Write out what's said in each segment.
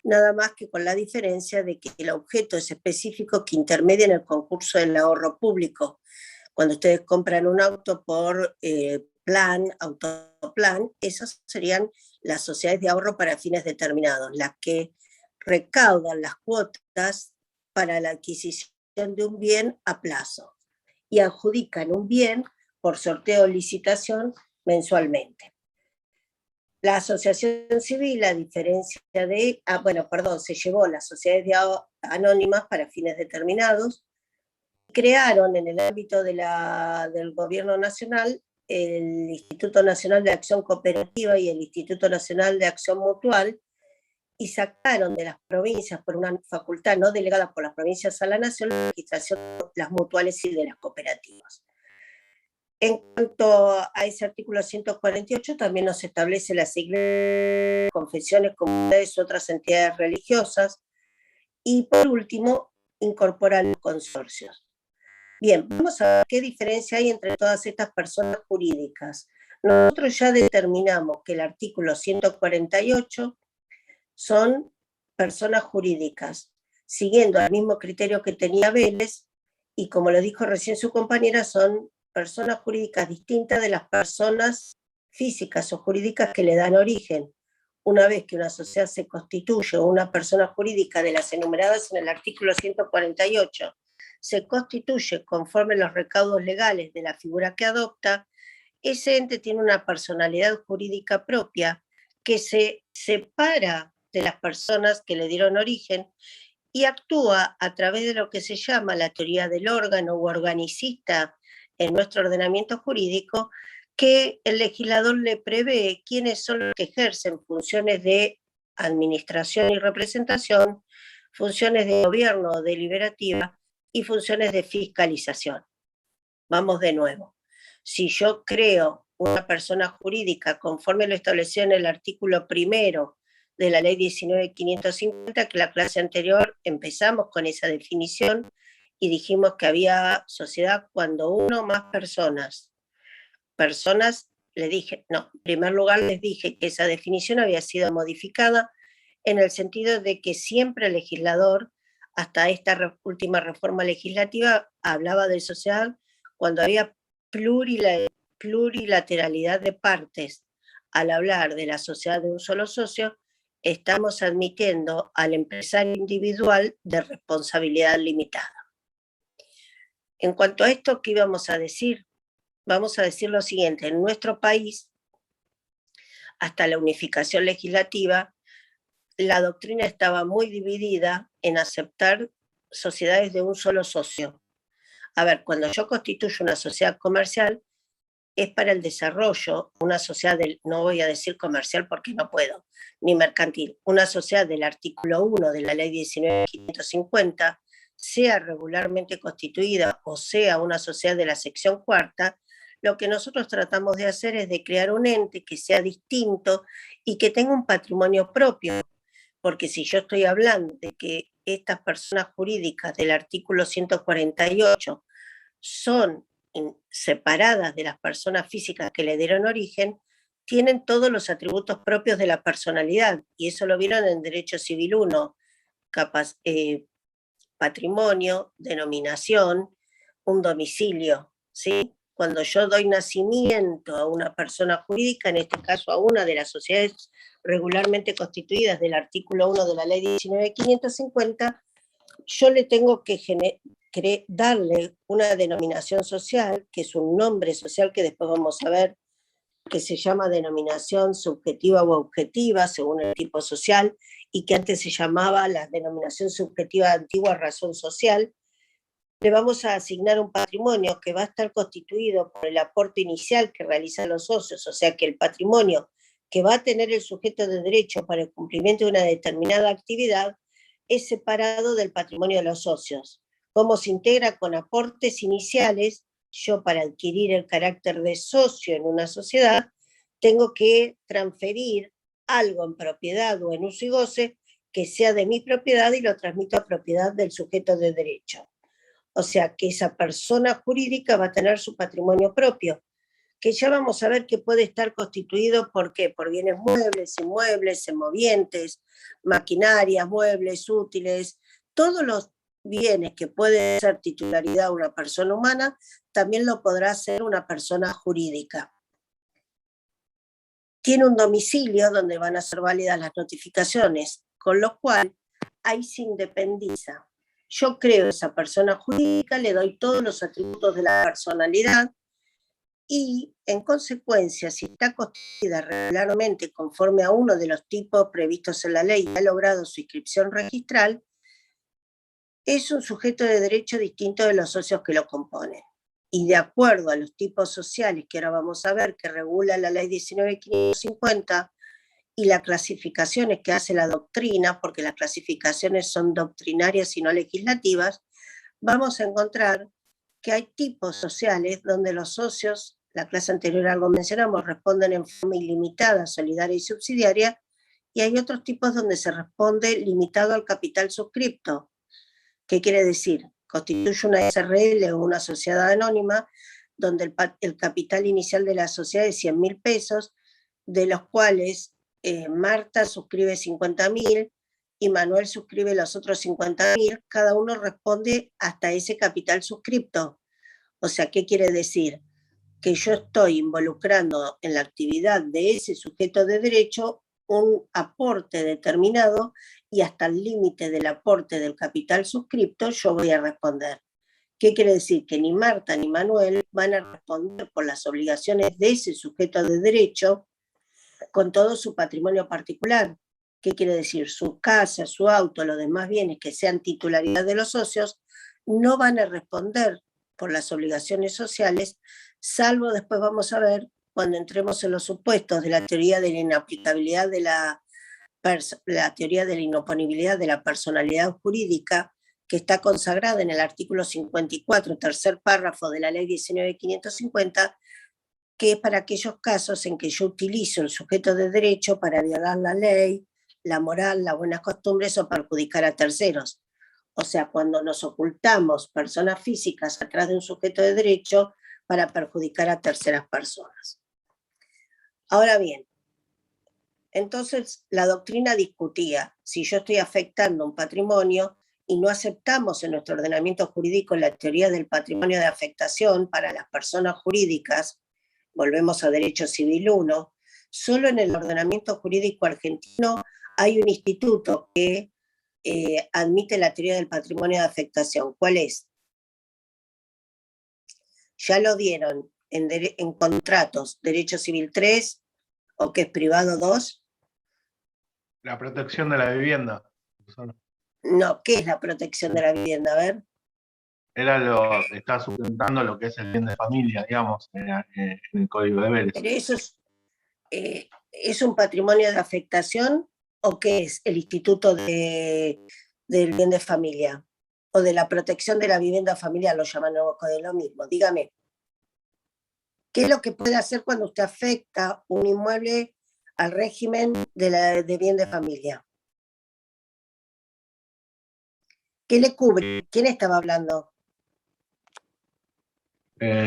nada más que con la diferencia de que el objeto es específico que intermedia en el concurso del ahorro público. Cuando ustedes compran un auto por autoplan, esas serían las sociedades de ahorro para fines determinados, las que recaudan las cuotas para la adquisición de un bien a plazo y adjudican un bien por sorteo o licitación mensualmente. La asociación civil, a diferencia de, se llevó las sociedades anónimas para fines determinados, crearon en el ámbito del gobierno nacional el Instituto Nacional de Acción Cooperativa y el Instituto Nacional de Acción Mutual, y sacaron de las provincias, por una facultad no delegada por las provincias a la nación, la registración de las mutuales y de las cooperativas. En cuanto a ese artículo 148, también nos establece las iglesias, confesiones, comunidades u otras entidades religiosas, y por último, incorpora los consorcios. Bien, vamos a ver qué diferencia hay entre todas estas personas jurídicas. Nosotros ya determinamos que el artículo 148 son personas jurídicas, siguiendo el mismo criterio que tenía Vélez, y como lo dijo recién su compañera, son personas jurídicas distintas de las personas físicas o jurídicas que le dan origen. Una vez que una sociedad se constituye o una persona jurídica de las enumeradas en el artículo 148 se constituye conforme los recaudos legales de la figura que adopta, ese ente tiene una personalidad jurídica propia que se separa de las personas que le dieron origen y actúa a través de lo que se llama la teoría del órgano u organicista en nuestro ordenamiento jurídico, que el legislador le prevé quiénes son los que ejercen funciones de administración y representación, funciones de gobierno deliberativa y funciones de fiscalización. Vamos de nuevo. Si yo creo una persona jurídica conforme lo establecido en el artículo primero de la ley 19.550, que la clase anterior empezamos con esa definición y dijimos que había sociedad cuando uno o más personas, le dije, no, en primer lugar les dije que esa definición había sido modificada en el sentido de que siempre el legislador, hasta esta última reforma legislativa, hablaba de sociedad cuando había plurilateralidad de partes. Al hablar de la sociedad de un solo socio, estamos admitiendo al empresario individual de responsabilidad limitada. En cuanto a esto, ¿qué íbamos a decir? Vamos a decir lo siguiente: en nuestro país, hasta la unificación legislativa, la doctrina estaba muy dividida en aceptar sociedades de un solo socio. A ver, cuando yo constituyo una sociedad comercial, es para el desarrollo, una sociedad no voy a decir comercial porque no puedo, ni mercantil, una sociedad del artículo 1 de la ley 19.550, sea regularmente constituida o sea una sociedad de la sección cuarta, lo que nosotros tratamos de hacer es de crear un ente que sea distinto y que tenga un patrimonio propio, porque si yo estoy hablando de que estas personas jurídicas del artículo 148 son separadas de las personas físicas que le dieron origen, tienen todos los atributos propios de la personalidad, y eso lo vieron en Derecho Civil 1, patrimonio, denominación, un domicilio, ¿sí? Cuando yo doy nacimiento a una persona jurídica, en este caso a una de las sociedades regularmente constituidas del artículo 1 de la ley 19.550, yo le tengo que darle una denominación social, que es un nombre social que después vamos a ver, que se llama denominación subjetiva o objetiva, según el tipo social, y que antes se llamaba la denominación subjetiva antigua razón social. Le vamos a asignar un patrimonio que va a estar constituido por el aporte inicial que realizan los socios, o sea que el patrimonio que va a tener el sujeto de derecho para el cumplimiento de una determinada actividad es separado del patrimonio de los socios. ¿Cómo se integra? Con aportes iniciales. Yo, para adquirir el carácter de socio en una sociedad, tengo que transferir algo en propiedad o en uso y goce que sea de mi propiedad y lo transmito a propiedad del sujeto de derecho. O sea que esa persona jurídica va a tener su patrimonio propio. que ya vamos a ver que puede estar constituido ¿por qué? Por bienes muebles, inmuebles, semovientes, maquinarias, muebles, útiles, todos los bienes que puede ser titularidad de una persona humana, también lo podrá hacer una persona jurídica. Tiene un domicilio donde van a ser válidas las notificaciones, con lo cual ahí se independiza. Yo creo esa persona jurídica, le doy todos los atributos de la personalidad y, en consecuencia, si está constituida regularmente conforme a uno de los tipos previstos en la ley y ha logrado su inscripción registral, es un sujeto de derecho distinto de los socios que lo componen. Y de acuerdo a los tipos sociales que ahora vamos a ver, que regula la ley 19.550, y las clasificaciones que hace la doctrina, porque las clasificaciones son doctrinarias y no legislativas, vamos a encontrar que hay tipos sociales donde los socios, la clase anterior algo mencionamos, responden en forma ilimitada, solidaria y subsidiaria, y hay otros tipos donde se responde limitado al capital suscripto. ¿Qué quiere decir? Constituye una SRL o una sociedad anónima donde el capital inicial de la sociedad es 100.000 pesos, de los cuales Marta suscribe 50.000 y Manuel suscribe los otros 50.000, cada uno responde hasta ese capital suscripto. O sea, ¿qué quiere decir? Que yo estoy involucrando en la actividad de ese sujeto de derecho un aporte determinado y hasta el límite del aporte del capital suscripto yo voy a responder. ¿Qué quiere decir? Que ni Marta ni Manuel van a responder por las obligaciones de ese sujeto de derecho con todo su patrimonio particular. ¿Qué quiere decir? Su casa, su auto, los demás bienes que sean titularidad de los socios, no van a responder por las obligaciones sociales, salvo después vamos a ver, cuando entremos en los supuestos de la teoría de la inaplicabilidad de la teoría de la inoponibilidad de la personalidad jurídica, que está consagrada en el artículo 54, tercer párrafo de la ley 19.550, que es para aquellos casos en que yo utilizo el sujeto de derecho para violar la ley, la moral, las buenas costumbres o perjudicar a terceros. O sea, cuando nos ocultamos personas físicas atrás de un sujeto de derecho para perjudicar a terceras personas. Ahora bien, entonces la doctrina discutía si yo estoy afectando un patrimonio y no aceptamos en nuestro ordenamiento jurídico la teoría del patrimonio de afectación para las personas jurídicas. Volvemos a Derecho Civil 1, solo en el ordenamiento jurídico argentino hay un instituto que admite la teoría del patrimonio de afectación. ¿Cuál es? Ya lo dieron en contratos, Derecho Civil 3, o que es privado 2. La protección de la vivienda. No, ¿qué es la protección de la vivienda? A ver. Está sustentando lo que es el bien de familia, digamos, en el Código de Vélez. Pero eso es un patrimonio de afectación, ¿o qué es el instituto del bien de familia? O de la protección de la vivienda familiar, lo llaman de lo mismo. Dígame, ¿qué es lo que puede hacer cuando usted afecta un inmueble al régimen de bien de familia? ¿Qué le cubre? ¿Quién estaba hablando?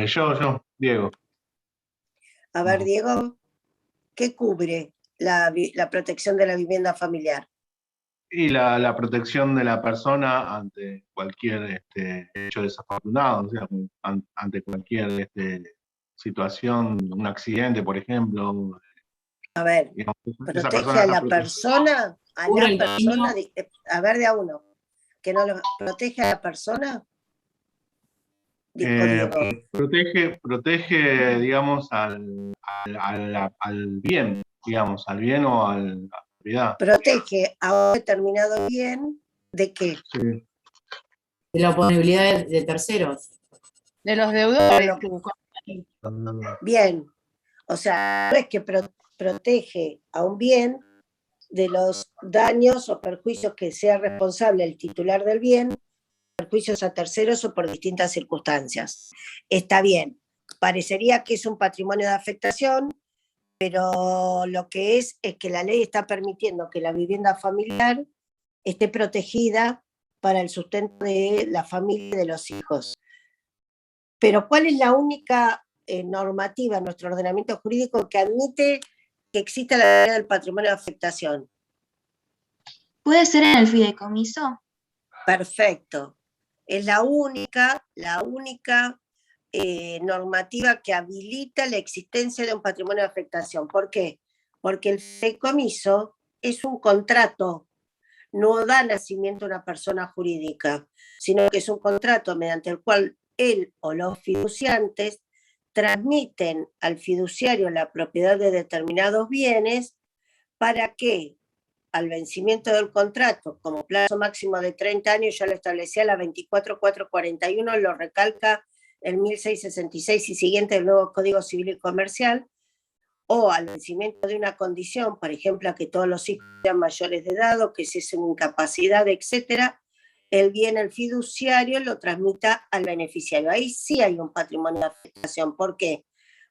Yo, Diego. A ver, Diego, ¿qué cubre la protección de la vivienda familiar? Y la protección de la persona ante cualquier hecho desafortunado, o sea, ante cualquier situación, un accidente, por ejemplo. A ver, digamos, protege a la persona, a ver de a uno, que no lo protege a la persona. Protege, digamos, al bien, digamos, al bien o a la propiedad. Protege a un determinado bien, ¿de qué? Sí. De la oponibilidad de terceros. De los deudores. Bien, o sea, no es que protege a un bien de los daños o perjuicios que sea responsable el titular del bien, perjuicios a terceros o por distintas circunstancias. Está bien, parecería que es un patrimonio de afectación, pero lo que es que la ley está permitiendo que la vivienda familiar esté protegida para el sustento de la familia y de los hijos. Pero ¿cuál es la única normativa en nuestro ordenamiento jurídico que admite que exista la teoría del patrimonio de afectación. ¿Puede ser en el fideicomiso? Perfecto. Es la única normativa que habilita la existencia de un patrimonio de afectación. ¿Por qué? Porque el fideicomiso es un contrato, no da nacimiento a una persona jurídica, sino que es un contrato mediante el cual él o los fiduciantes transmiten al fiduciario la propiedad de determinados bienes para que al vencimiento del contrato, como plazo máximo de 30 años, ya lo establecía la 24.441, lo recalca el 1666 y siguiente del nuevo Código Civil y Comercial, o al vencimiento de una condición, por ejemplo, a que todos los hijos sean mayores de edad o que cesen incapacidad, etcétera, el bien, el fiduciario lo transmita al beneficiario. Ahí sí hay un patrimonio de afectación. ¿Por qué?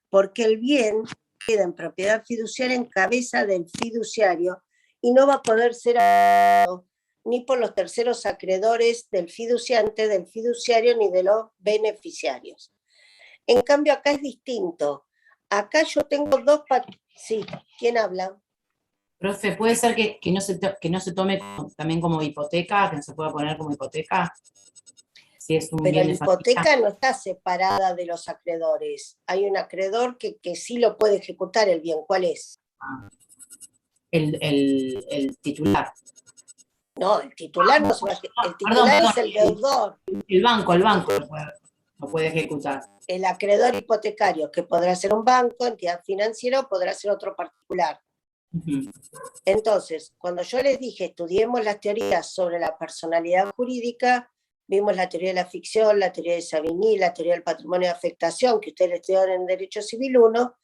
Porque el bien queda en propiedad fiduciaria en cabeza del fiduciario y no va a poder ser afectado ni por los terceros acreedores del fiduciante, del fiduciario, ni de los beneficiarios. En cambio, acá es distinto. Acá yo tengo dos... Sí, ¿quién habla? Profe, ¿puede ser que no se tome también como hipoteca, que no se pueda poner como hipoteca? Si es un Pero bien la de familia. hipoteca no está separada de los acreedores. Hay un acreedor que sí lo puede ejecutar el bien. ¿Cuál es? El titular. No, el titular no se va a... El titular es el deudor. El banco lo puede ejecutar. El acreedor hipotecario, que podrá ser un banco, entidad financiera o podrá ser otro particular. Entonces, cuando yo les dije estudiemos las teorías sobre la personalidad jurídica, vimos la teoría de la ficción, la teoría de Savigny, la teoría del patrimonio de afectación, que ustedes estudiaron en Derecho Civil 1,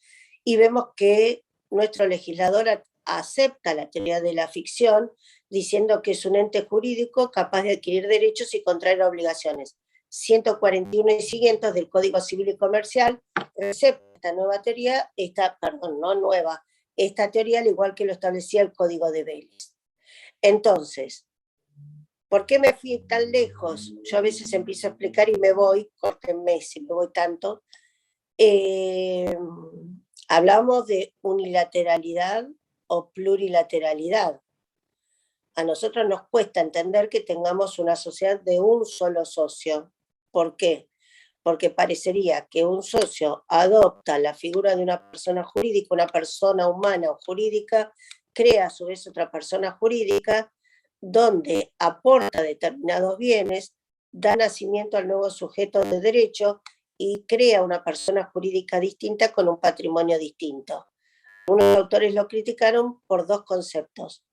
y vemos que nuestro legislador acepta la teoría de la ficción, diciendo que es un ente jurídico capaz de adquirir derechos y contraer obligaciones. 141 y siguientes del Código Civil y Comercial acepta esta nueva teoría, esta teoría, al igual que lo establecía el Código de Baylis. Entonces, ¿por qué me fui tan lejos? Yo a veces empiezo a explicar y me voy, córtenme si me voy tanto. Hablamos de unilateralidad o plurilateralidad. A nosotros nos cuesta entender que tengamos una sociedad de un solo socio. ¿Por qué? Porque parecería que un socio adopta la figura de una persona jurídica, una persona humana o jurídica, crea a su vez otra persona jurídica, donde aporta determinados bienes, da nacimiento al nuevo sujeto de derecho y crea una persona jurídica distinta con un patrimonio distinto. Algunos autores lo criticaron por dos conceptos.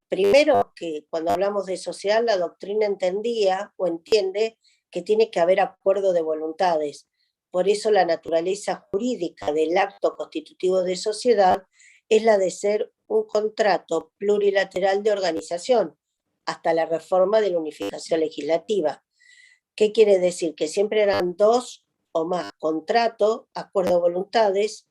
Primero, que cuando hablamos de sociedad, la doctrina entendía o entiende que tiene que haber acuerdo de voluntades. Por eso la naturaleza jurídica del acto constitutivo de sociedad es la de ser un contrato plurilateral de organización, hasta la reforma de la unificación legislativa. ¿Qué quiere decir? Que siempre eran dos o más contrato, acuerdo de voluntades,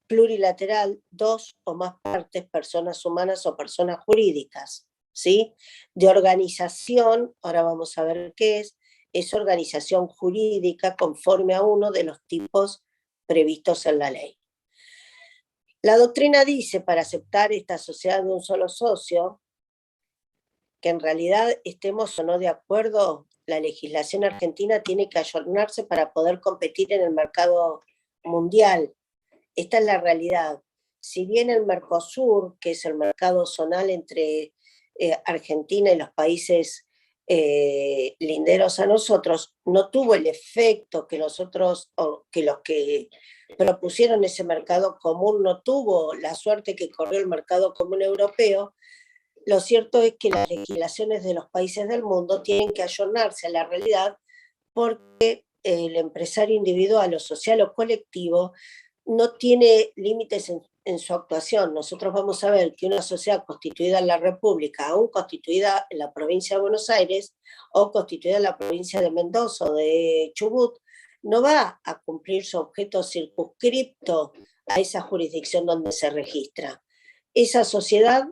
plurilateral, dos o más partes, personas humanas o personas jurídicas, ¿sí? De organización, ahora vamos a ver qué es organización jurídica conforme a uno de los tipos previstos en la ley. La doctrina dice, para aceptar esta sociedad de un solo socio, que en realidad estemos o no de acuerdo, la legislación argentina tiene que ayornarse para poder competir en el mercado mundial. Esta es la realidad. Si bien el Mercosur, que es el mercado zonal entre Argentina y los países linderos a nosotros, no tuvo el efecto que los otros, o que los que propusieron ese mercado común no tuvo la suerte que corrió el mercado común europeo, lo cierto es que las legislaciones de los países del mundo tienen que ayornarse a la realidad porque el empresario individual o social o colectivo no tiene límites en su actuación. Nosotros vamos a ver que una sociedad constituida en la República, aún constituida en la provincia de Buenos Aires o constituida en la provincia de Mendoza o de Chubut, no va a cumplir su objeto circunscripto a esa jurisdicción donde se registra. Esa sociedad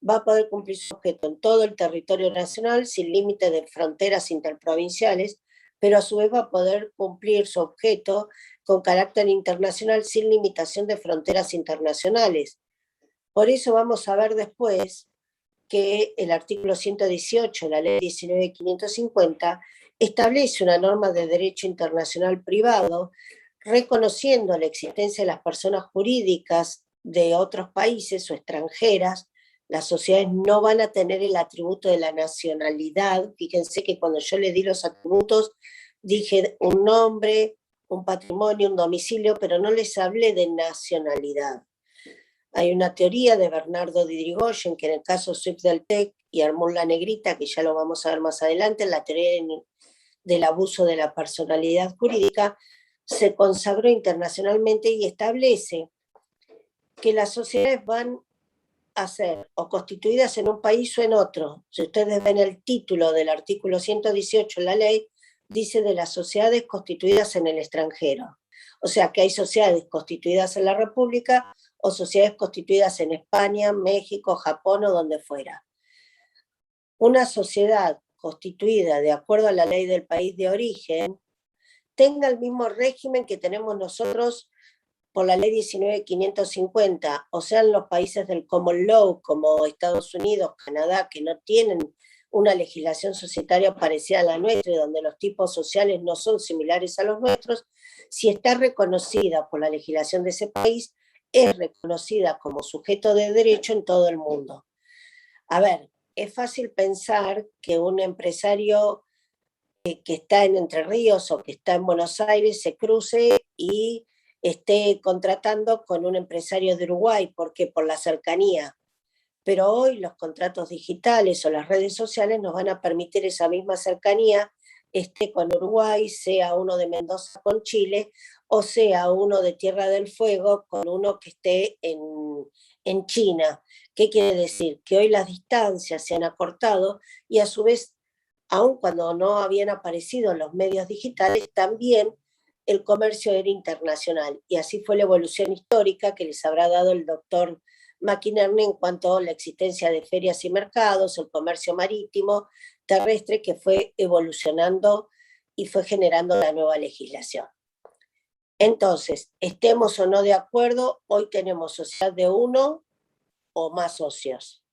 va a poder cumplir su objeto en todo el territorio nacional sin límite de fronteras interprovinciales, pero a su vez va a poder cumplir su objeto con carácter internacional sin limitación de fronteras internacionales. Por eso vamos a ver después que el artículo 118 de la ley 19.550 establece una norma de derecho internacional privado reconociendo la existencia de las personas jurídicas de otros países o extranjeras. Las sociedades no van a tener el atributo de la nacionalidad. Fíjense que cuando yo le di los atributos dije un nombre, un patrimonio, un domicilio, pero no les hablé de nacionalidad. Hay una teoría de Bernardo de Irigoyen, que en el caso Swift del TEC y Armón La Negrita, que ya lo vamos a ver más adelante, en la teoría del abuso de la personalidad jurídica, se consagró internacionalmente y establece que las sociedades van a ser o constituidas en un país o en otro. Si ustedes ven el título del artículo 118 de la ley, dice de las sociedades constituidas en el extranjero. O sea que hay sociedades constituidas en la República o sociedades constituidas en España, México, Japón o donde fuera. Una sociedad constituida de acuerdo a la ley del país de origen tenga el mismo régimen que tenemos nosotros por la ley 19.550, o sea, en los países del common law, como Estados Unidos, Canadá, que no tienen una legislación societaria parecida a la nuestra y donde los tipos sociales no son similares a los nuestros, si está reconocida por la legislación de ese país, es reconocida como sujeto de derecho en todo el mundo. A ver, es fácil pensar que un empresario que está en Entre Ríos o que está en Buenos Aires se cruce y esté contratando con un empresario de Uruguay, porque por la cercanía. Pero hoy los contratos digitales o las redes sociales nos van a permitir esa misma cercanía, esté con Uruguay, sea uno de Mendoza con Chile, o sea uno de Tierra del Fuego con uno que esté en China. ¿Qué quiere decir? Que hoy las distancias se han acortado y a su vez, aun cuando no habían aparecido los medios digitales, también el comercio era internacional. Y así fue la evolución histórica que les habrá dado el doctor McInerney en cuanto a la existencia de ferias y mercados, el comercio marítimo, terrestre, que fue evolucionando y fue generando la nueva legislación. Entonces, estemos o no de acuerdo, hoy tenemos sociedad de uno o más socios.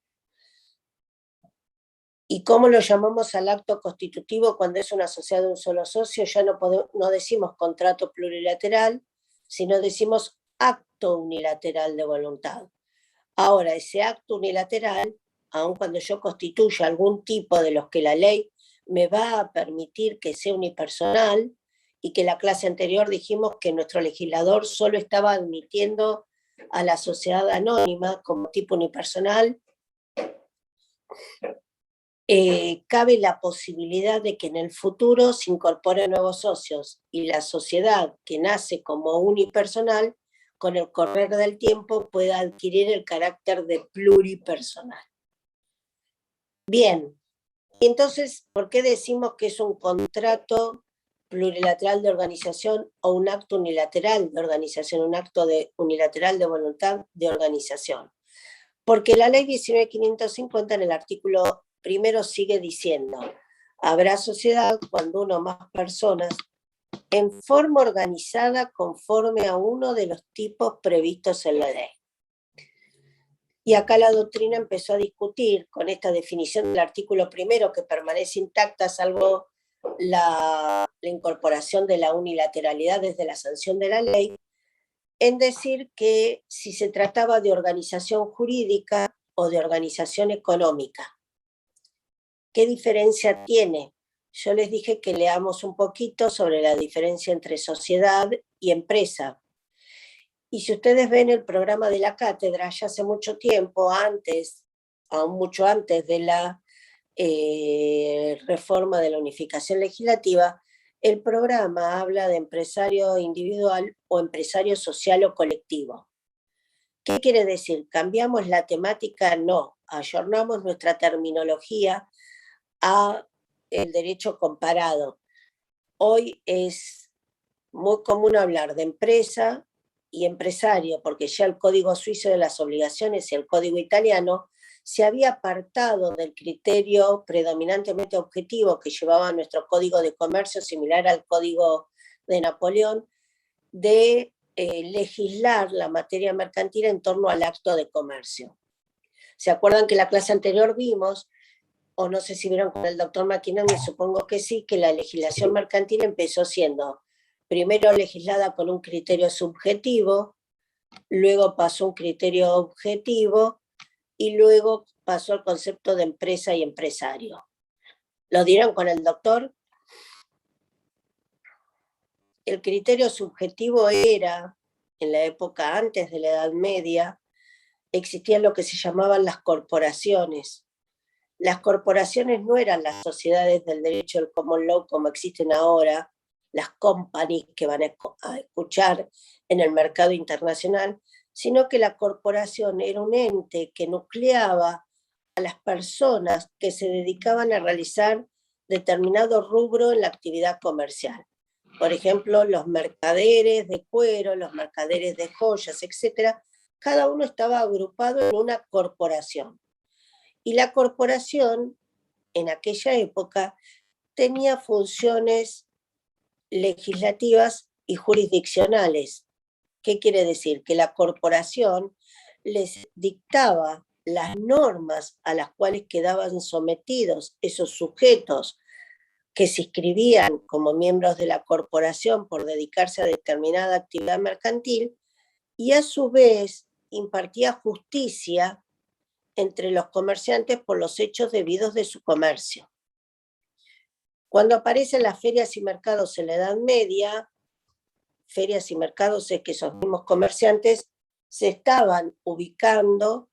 ¿Y cómo lo llamamos al acto constitutivo cuando es una sociedad de un solo socio? Ya no decimos contrato plurilateral, sino decimos acto unilateral de voluntad. Ahora, ese acto unilateral, aun cuando yo constituya algún tipo de los que la ley me va a permitir que sea unipersonal, y que la clase anterior dijimos que nuestro legislador solo estaba admitiendo a la sociedad anónima como tipo unipersonal, cabe la posibilidad de que en el futuro se incorporen nuevos socios y la sociedad que nace como unipersonal, con el correr del tiempo pueda adquirir el carácter de pluripersonal. Bien, y entonces, ¿por qué decimos que es un contrato plurilateral de organización o un acto unilateral de organización, un acto unilateral de voluntad de organización? Porque la ley 19.550 en el artículo primero sigue diciendo, habrá sociedad cuando uno o más personas en forma organizada conforme a uno de los tipos previstos en la ley. Y acá la doctrina empezó a discutir con esta definición del artículo primero que permanece intacta salvo la incorporación de la unilateralidad desde la sanción de la ley, en decir que si se trataba de organización jurídica o de organización económica. ¿Qué diferencia tiene? Yo les dije que leamos un poquito sobre la diferencia entre sociedad y empresa. Y si ustedes ven el programa de la cátedra, ya hace mucho tiempo, aún mucho antes de la reforma de la unificación legislativa, el programa habla de empresario individual o empresario social o colectivo. ¿Qué quiere decir? ¿Cambiamos la temática? No, ayornamos nuestra terminología a el derecho comparado. Hoy es muy común hablar de empresa y empresario, porque ya el Código Suizo de las Obligaciones y el Código Italiano se había apartado del criterio predominantemente objetivo que llevaba nuestro Código de Comercio, similar al Código de Napoleón, de legislar la materia mercantil en torno al acto de comercio. ¿Se acuerdan que en la clase anterior vimos, o no sé si vieron con el doctor Macchinetti, supongo que sí, que la legislación mercantil empezó siendo primero legislada con un criterio subjetivo, luego pasó un criterio objetivo y luego pasó al concepto de empresa y empresario. ¿Lo dieron con el doctor? El criterio subjetivo era, en la época antes de la Edad Media, existían lo que se llamaban las corporaciones. Las corporaciones no eran las sociedades del derecho del common law como existen ahora, las companies que van a escuchar en el mercado internacional, sino que la corporación era un ente que nucleaba a las personas que se dedicaban a realizar determinado rubro en la actividad comercial. Por ejemplo, los mercaderes de cuero, los mercaderes de joyas, etc. Cada uno estaba agrupado en una corporación. Y la corporación, en aquella época, tenía funciones legislativas y jurisdiccionales. ¿Qué quiere decir? Que la corporación les dictaba las normas a las cuales quedaban sometidos esos sujetos que se inscribían como miembros de la corporación por dedicarse a determinada actividad mercantil, y a su vez impartía justicia entre los comerciantes por los hechos debidos de su comercio. Cuando aparecen las ferias y mercados en la Edad Media, ferias y mercados es que esos mismos comerciantes se estaban ubicando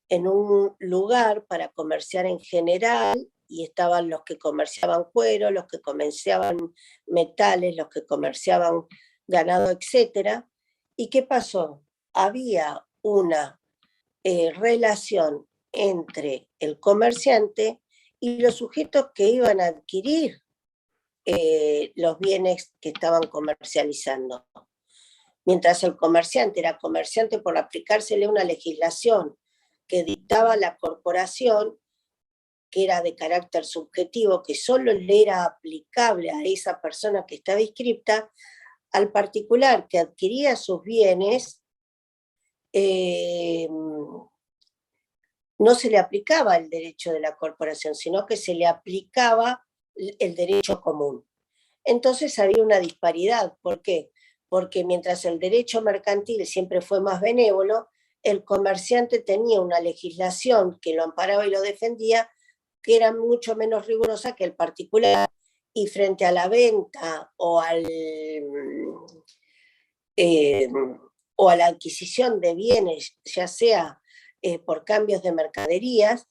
en un lugar para comerciar en general, y estaban los que comerciaban cuero, los que comerciaban metales, los que comerciaban ganado, etc. ¿Y qué pasó? Había una relación entre el comerciante y los sujetos que iban a adquirir los bienes que estaban comercializando. Mientras el comerciante era comerciante por aplicársele una legislación que dictaba la corporación, que era de carácter subjetivo, que solo le era aplicable a esa persona que estaba inscripta, al particular que adquiría sus bienes, no se le aplicaba el derecho de la corporación, sino que se le aplicaba el derecho común. Entonces había una disparidad. ¿Por qué? Porque mientras el derecho mercantil siempre fue más benévolo, el comerciante tenía una legislación que lo amparaba y lo defendía, que era mucho menos rigurosa que el particular, y frente a la venta o a la adquisición de bienes, ya sea por cambios de mercaderías,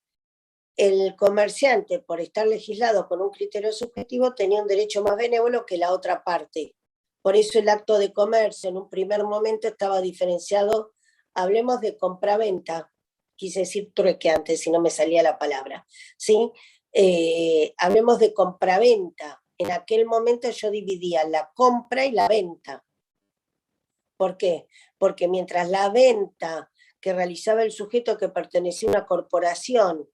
el comerciante, por estar legislado con un criterio subjetivo, tenía un derecho más benévolo que la otra parte. Por eso el acto de comercio en un primer momento estaba diferenciado. Hablemos de compraventa, quise decir trueque antes, si no me salía la palabra, ¿sí? Hablemos de compraventa. En aquel momento yo dividía la compra y la venta. ¿Por qué? Porque mientras la venta que realizaba el sujeto que pertenecía a una corporación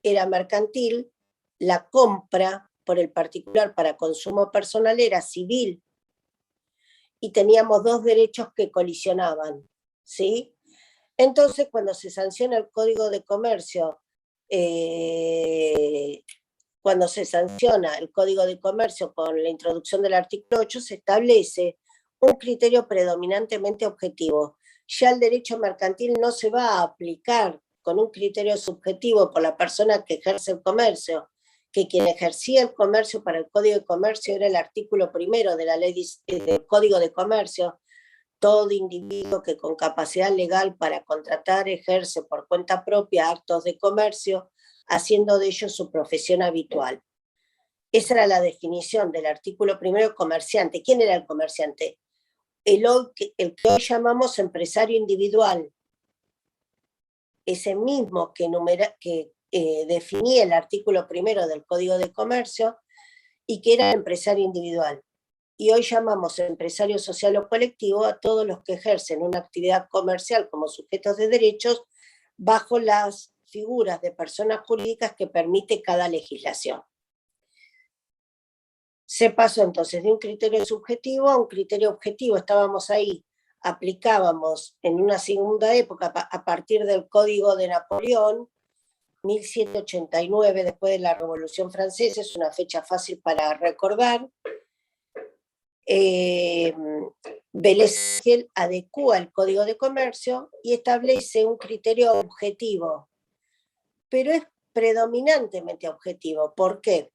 era mercantil, la compra por el particular para consumo personal era civil, y teníamos dos derechos que colisionaban, ¿sí? Entonces, cuando se sanciona el Código de Comercio, cuando se sanciona el Código de Comercio con la introducción del artículo 8, se establece un criterio predominantemente objetivo. Ya el derecho mercantil no se va a aplicar con un criterio subjetivo por la persona que ejerce el comercio, que quien ejercía el comercio para el Código de Comercio era el artículo 1 de la ley del Código de Comercio. Todo individuo que con capacidad legal para contratar ejerce por cuenta propia actos de comercio, haciendo de ellos su profesión habitual. Esa era la definición del artículo 1, comerciante. ¿Quién era el comerciante? El que hoy llamamos empresario individual. Ese mismo que definía el artículo 1 del Código de Comercio y que era empresario individual. Y hoy llamamos empresario social o colectivo a todos los que ejercen una actividad comercial como sujetos de derechos bajo las figuras de personas jurídicas que permite cada legislación. Se pasó entonces de un criterio subjetivo a un criterio objetivo. Estábamos ahí, aplicábamos en una segunda época, a partir del Código de Napoleón, 1789, después de la Revolución Francesa, es una fecha fácil para recordar. Vélez adecúa el Código de Comercio y establece un criterio objetivo, pero es predominantemente objetivo. ¿Por qué?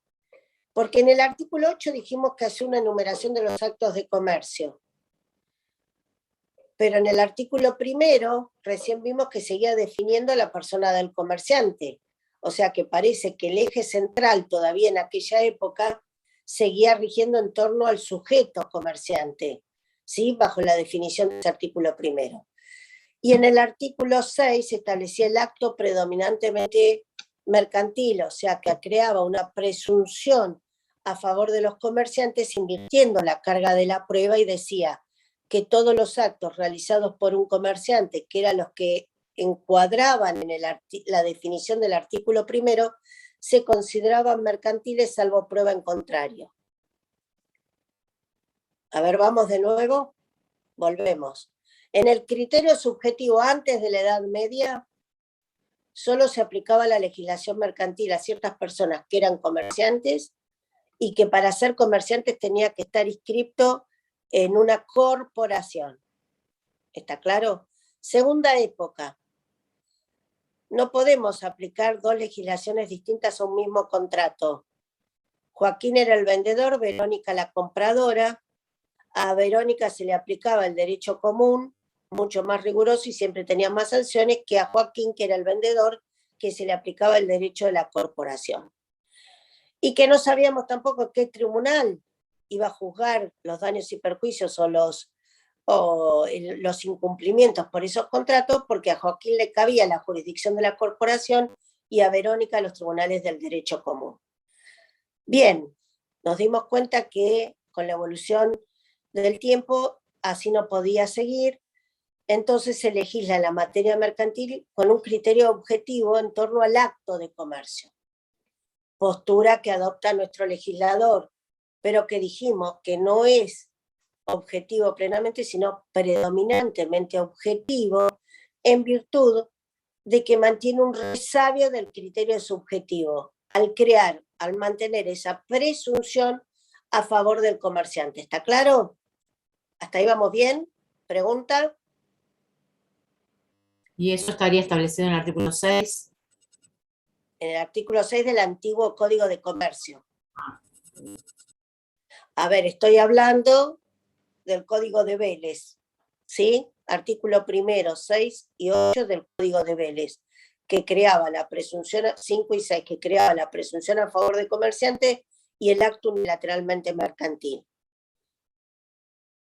Porque en el artículo 8 dijimos que hace una enumeración de los actos de comercio, pero en el artículo 1 recién vimos que seguía definiendo la persona del comerciante, o sea que parece que el eje central todavía en aquella época seguía rigiendo en torno al sujeto comerciante, ¿sí? Bajo la definición de ese artículo 1. Y en el artículo 6 se establecía el acto predominantemente mercantil, o sea que creaba una presunción a favor de los comerciantes, invirtiendo la carga de la prueba, y decía que todos los actos realizados por un comerciante, que eran los que encuadraban en la definición del artículo 1, se consideraban mercantiles salvo prueba en contrario. A ver, vamos de nuevo, volvemos. En el criterio subjetivo antes de la Edad Media, solo se aplicaba la legislación mercantil a ciertas personas que eran comerciantes y que para ser comerciantes tenía que estar inscrito en una corporación. ¿Está claro? Segunda época. No podemos aplicar dos legislaciones distintas a un mismo contrato. Joaquín era el vendedor, Verónica la compradora. A Verónica se le aplicaba el derecho común, mucho más riguroso y siempre tenía más sanciones, que a Joaquín, que era el vendedor, que se le aplicaba el derecho de la corporación. Y que no sabíamos tampoco qué tribunal iba a juzgar los daños y perjuicios o los incumplimientos por esos contratos, porque a Joaquín le cabía la jurisdicción de la corporación y a Verónica los tribunales del derecho común. Bien, nos dimos cuenta que con la evolución del tiempo así no podía seguir, entonces se legisla la materia mercantil con un criterio objetivo en torno al acto de comercio. Postura que adopta nuestro legislador, pero que dijimos que no es objetivo plenamente, sino predominantemente objetivo, en virtud de que mantiene un resabio del criterio subjetivo, al mantener esa presunción a favor del comerciante. ¿Está claro? ¿Hasta ahí vamos bien? ¿Pregunta? ¿Y eso estaría establecido en el artículo 6? En el artículo 6 del antiguo Código de Comercio. A ver, estoy hablando del Código de Vélez, ¿sí? Artículo 1, 6 y 8 del Código de Vélez, que creaba la presunción, 5 y 6, que creaba la presunción a favor del comerciante y el acto unilateralmente mercantil.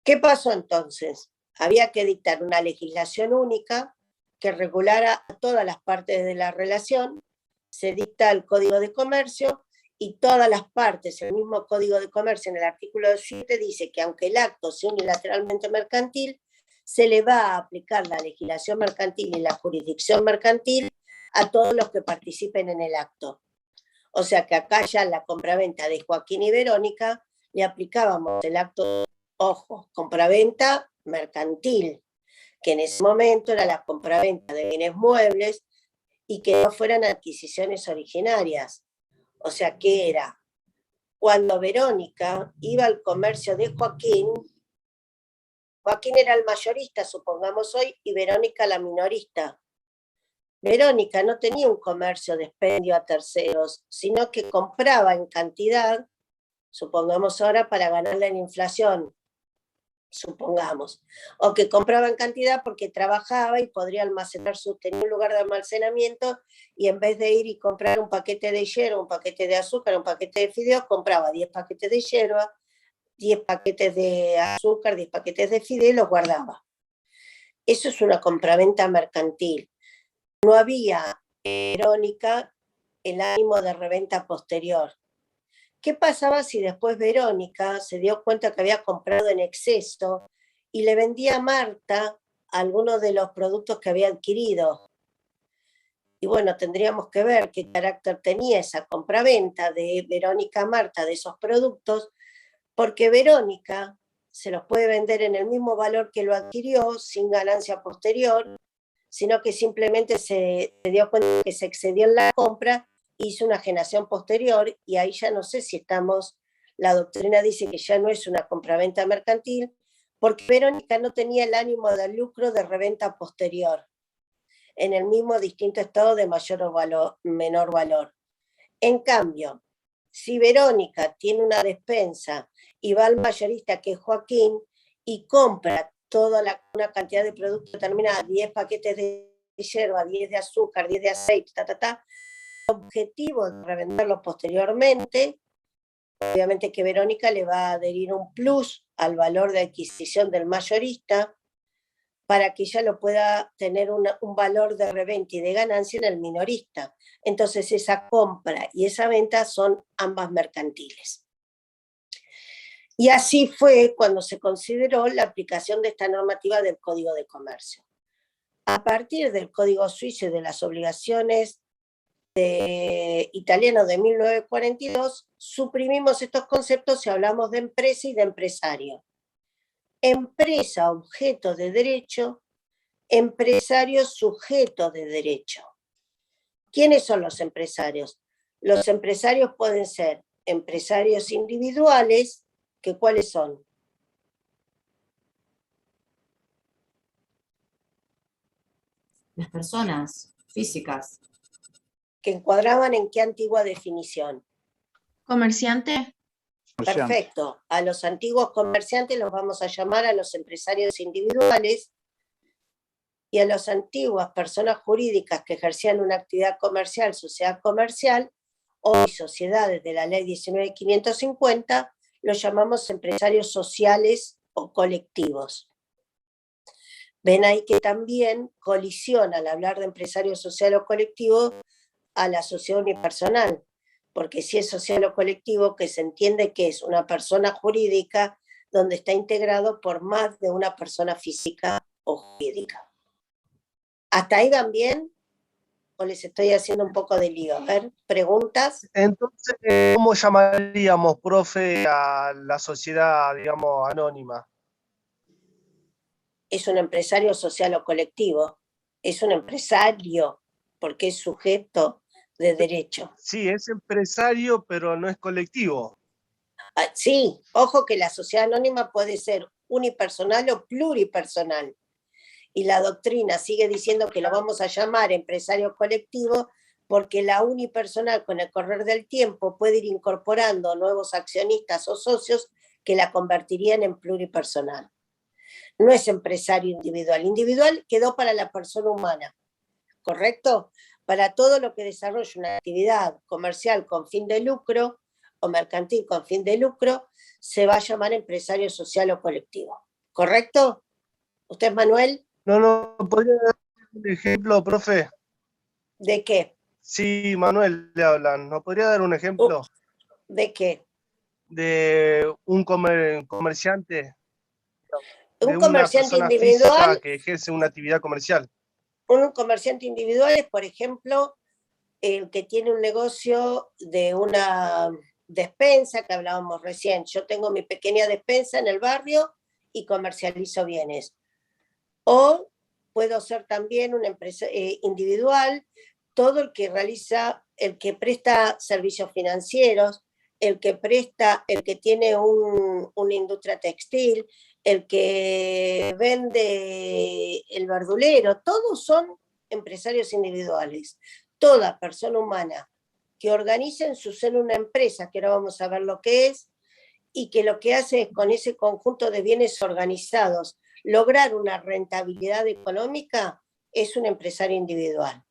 ¿Qué pasó entonces? Había que dictar una legislación única que regulara a todas las partes de la relación. Se dicta el Código de Comercio y todas las partes, el mismo Código de Comercio en el artículo 7 dice que aunque el acto sea unilateralmente mercantil, se le va a aplicar la legislación mercantil y la jurisdicción mercantil a todos los que participen en el acto. O sea que acá ya en la compraventa de Joaquín y Verónica le aplicábamos el acto, ojo, compraventa mercantil, que en ese momento era la compraventa de bienes muebles y que no fueran adquisiciones originarias. O sea que era cuando Verónica iba al comercio de Joaquín, Joaquín era el mayorista, supongamos hoy, y Verónica la minorista. Verónica no tenía un comercio de expendio a terceros, sino que compraba en cantidad, supongamos ahora para ganarle en inflación, supongamos, o que compraba en cantidad porque trabajaba y podría almacenar, tenía un lugar de almacenamiento, y en vez de ir y comprar un paquete de hierba, un paquete de azúcar, un paquete de fideos, compraba 10 paquetes de hierba, 10 paquetes de azúcar, 10 paquetes de fideos y los guardaba. Eso es una compraventa mercantil. No había, Verónica, el ánimo de reventa posterior. ¿Qué pasaba si después Verónica se dio cuenta que había comprado en exceso y le vendía a Marta algunos de los productos que había adquirido? Y bueno, tendríamos que ver qué carácter tenía esa compraventa de Verónica Marta de esos productos, porque Verónica se los puede vender en el mismo valor que lo adquirió, sin ganancia posterior, sino que simplemente se dio cuenta que se excedió en la compra, hizo una enajenación posterior, y ahí ya no sé si estamos, la doctrina dice que ya no es una compraventa mercantil, porque Verónica no tenía el ánimo de lucro de reventa posterior, en el mismo distinto estado de mayor o menor valor. En cambio, si Verónica tiene una despensa y va al mayorista, que es Joaquín, y compra toda una cantidad de productos determinada, 10 paquetes de hierba, 10 de azúcar, 10 de aceite, el objetivo de revenderlo posteriormente, obviamente que Verónica le va a adherir un plus al valor de adquisición del mayorista, para que ella lo pueda tener un valor de reventa y de ganancia en el minorista. Entonces esa compra y esa venta son ambas mercantiles. Y así fue cuando se consideró la aplicación de esta normativa del Código de Comercio. A partir del Código Suizo y de las obligaciones italiano de 1942, suprimimos estos conceptos y hablamos de empresa y de empresario. Empresa objeto de derecho, empresario sujeto de derecho. ¿Quiénes son los empresarios? Los empresarios pueden ser empresarios individuales, que ¿cuáles son? Las personas físicas. ¿Que encuadraban en qué antigua definición? Comerciante. Perfecto. A los antiguos comerciantes los vamos a llamar a los empresarios individuales, y a las antiguas personas jurídicas que ejercían una actividad comercial, sociedad comercial, hoy sociedades de la ley 19.550, los llamamos empresarios sociales o colectivos. Ven ahí que también colisiona al hablar de empresario social o colectivo a la sociedad unipersonal, porque si es social o colectivo, que se entiende que es una persona jurídica donde está integrado por más de una persona física o jurídica. ¿Hasta ahí van bien? ¿O les estoy haciendo un poco de lío? A ver, ¿preguntas? Entonces, ¿cómo llamaríamos, profe, a la sociedad, digamos, anónima? Es un empresario social o colectivo. Es un empresario, porque es sujeto de derecho. Sí, es empresario, pero no es colectivo. Sí, ojo que la sociedad anónima puede ser unipersonal o pluripersonal. Y la doctrina sigue diciendo que lo vamos a llamar empresario colectivo, porque la unipersonal, con el correr del tiempo, puede ir incorporando nuevos accionistas o socios que la convertirían en pluripersonal. No es empresario individual. Individual quedó para la persona humana, ¿correcto? Para todo lo que desarrolla una actividad comercial con fin de lucro o mercantil con fin de lucro, se va a llamar empresario social o colectivo, ¿correcto? ¿Usted, Manuel? No, ¿podría dar un ejemplo, profe? ¿De qué? Sí, Manuel, le hablan. ¿No podría dar un ejemplo? ¿De qué? De un comerciante, de Un una comerciante persona física individual, que ejerce una actividad comercial. un comerciante individual es, por ejemplo, el que tiene un negocio de una despensa que hablábamos recién. Yo tengo mi pequeña despensa en el barrio y comercializo bienes. O puedo ser también una empresa individual, todo el que realiza, el que presta servicios financieros, el que tiene una industria textil, el que vende el verdulero, todos son empresarios individuales. Toda persona humana que organiza en su seno una empresa, que ahora vamos a ver lo que es, y que lo que hace es con ese conjunto de bienes organizados lograr una rentabilidad económica, es un empresario individual.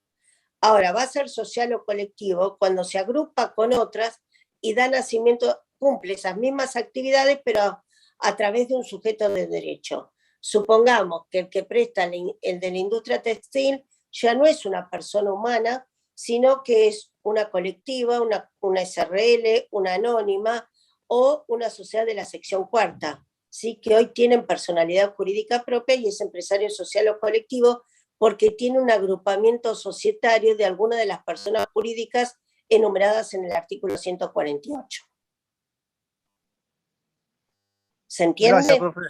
Ahora, va a ser social o colectivo cuando se agrupa con otras y da nacimiento, cumple esas mismas actividades, pero a través de un sujeto de derecho. Supongamos que el que presta el de la industria textil ya no es una persona humana, sino que es una colectiva, una SRL, una anónima o una sociedad de la sección cuarta, ¿sí? Que hoy tienen personalidad jurídica propia y es empresario social o colectivo, porque tiene un agrupamiento societario de alguna de las personas jurídicas enumeradas en el artículo 148. ¿Se entiende? Gracias, profe.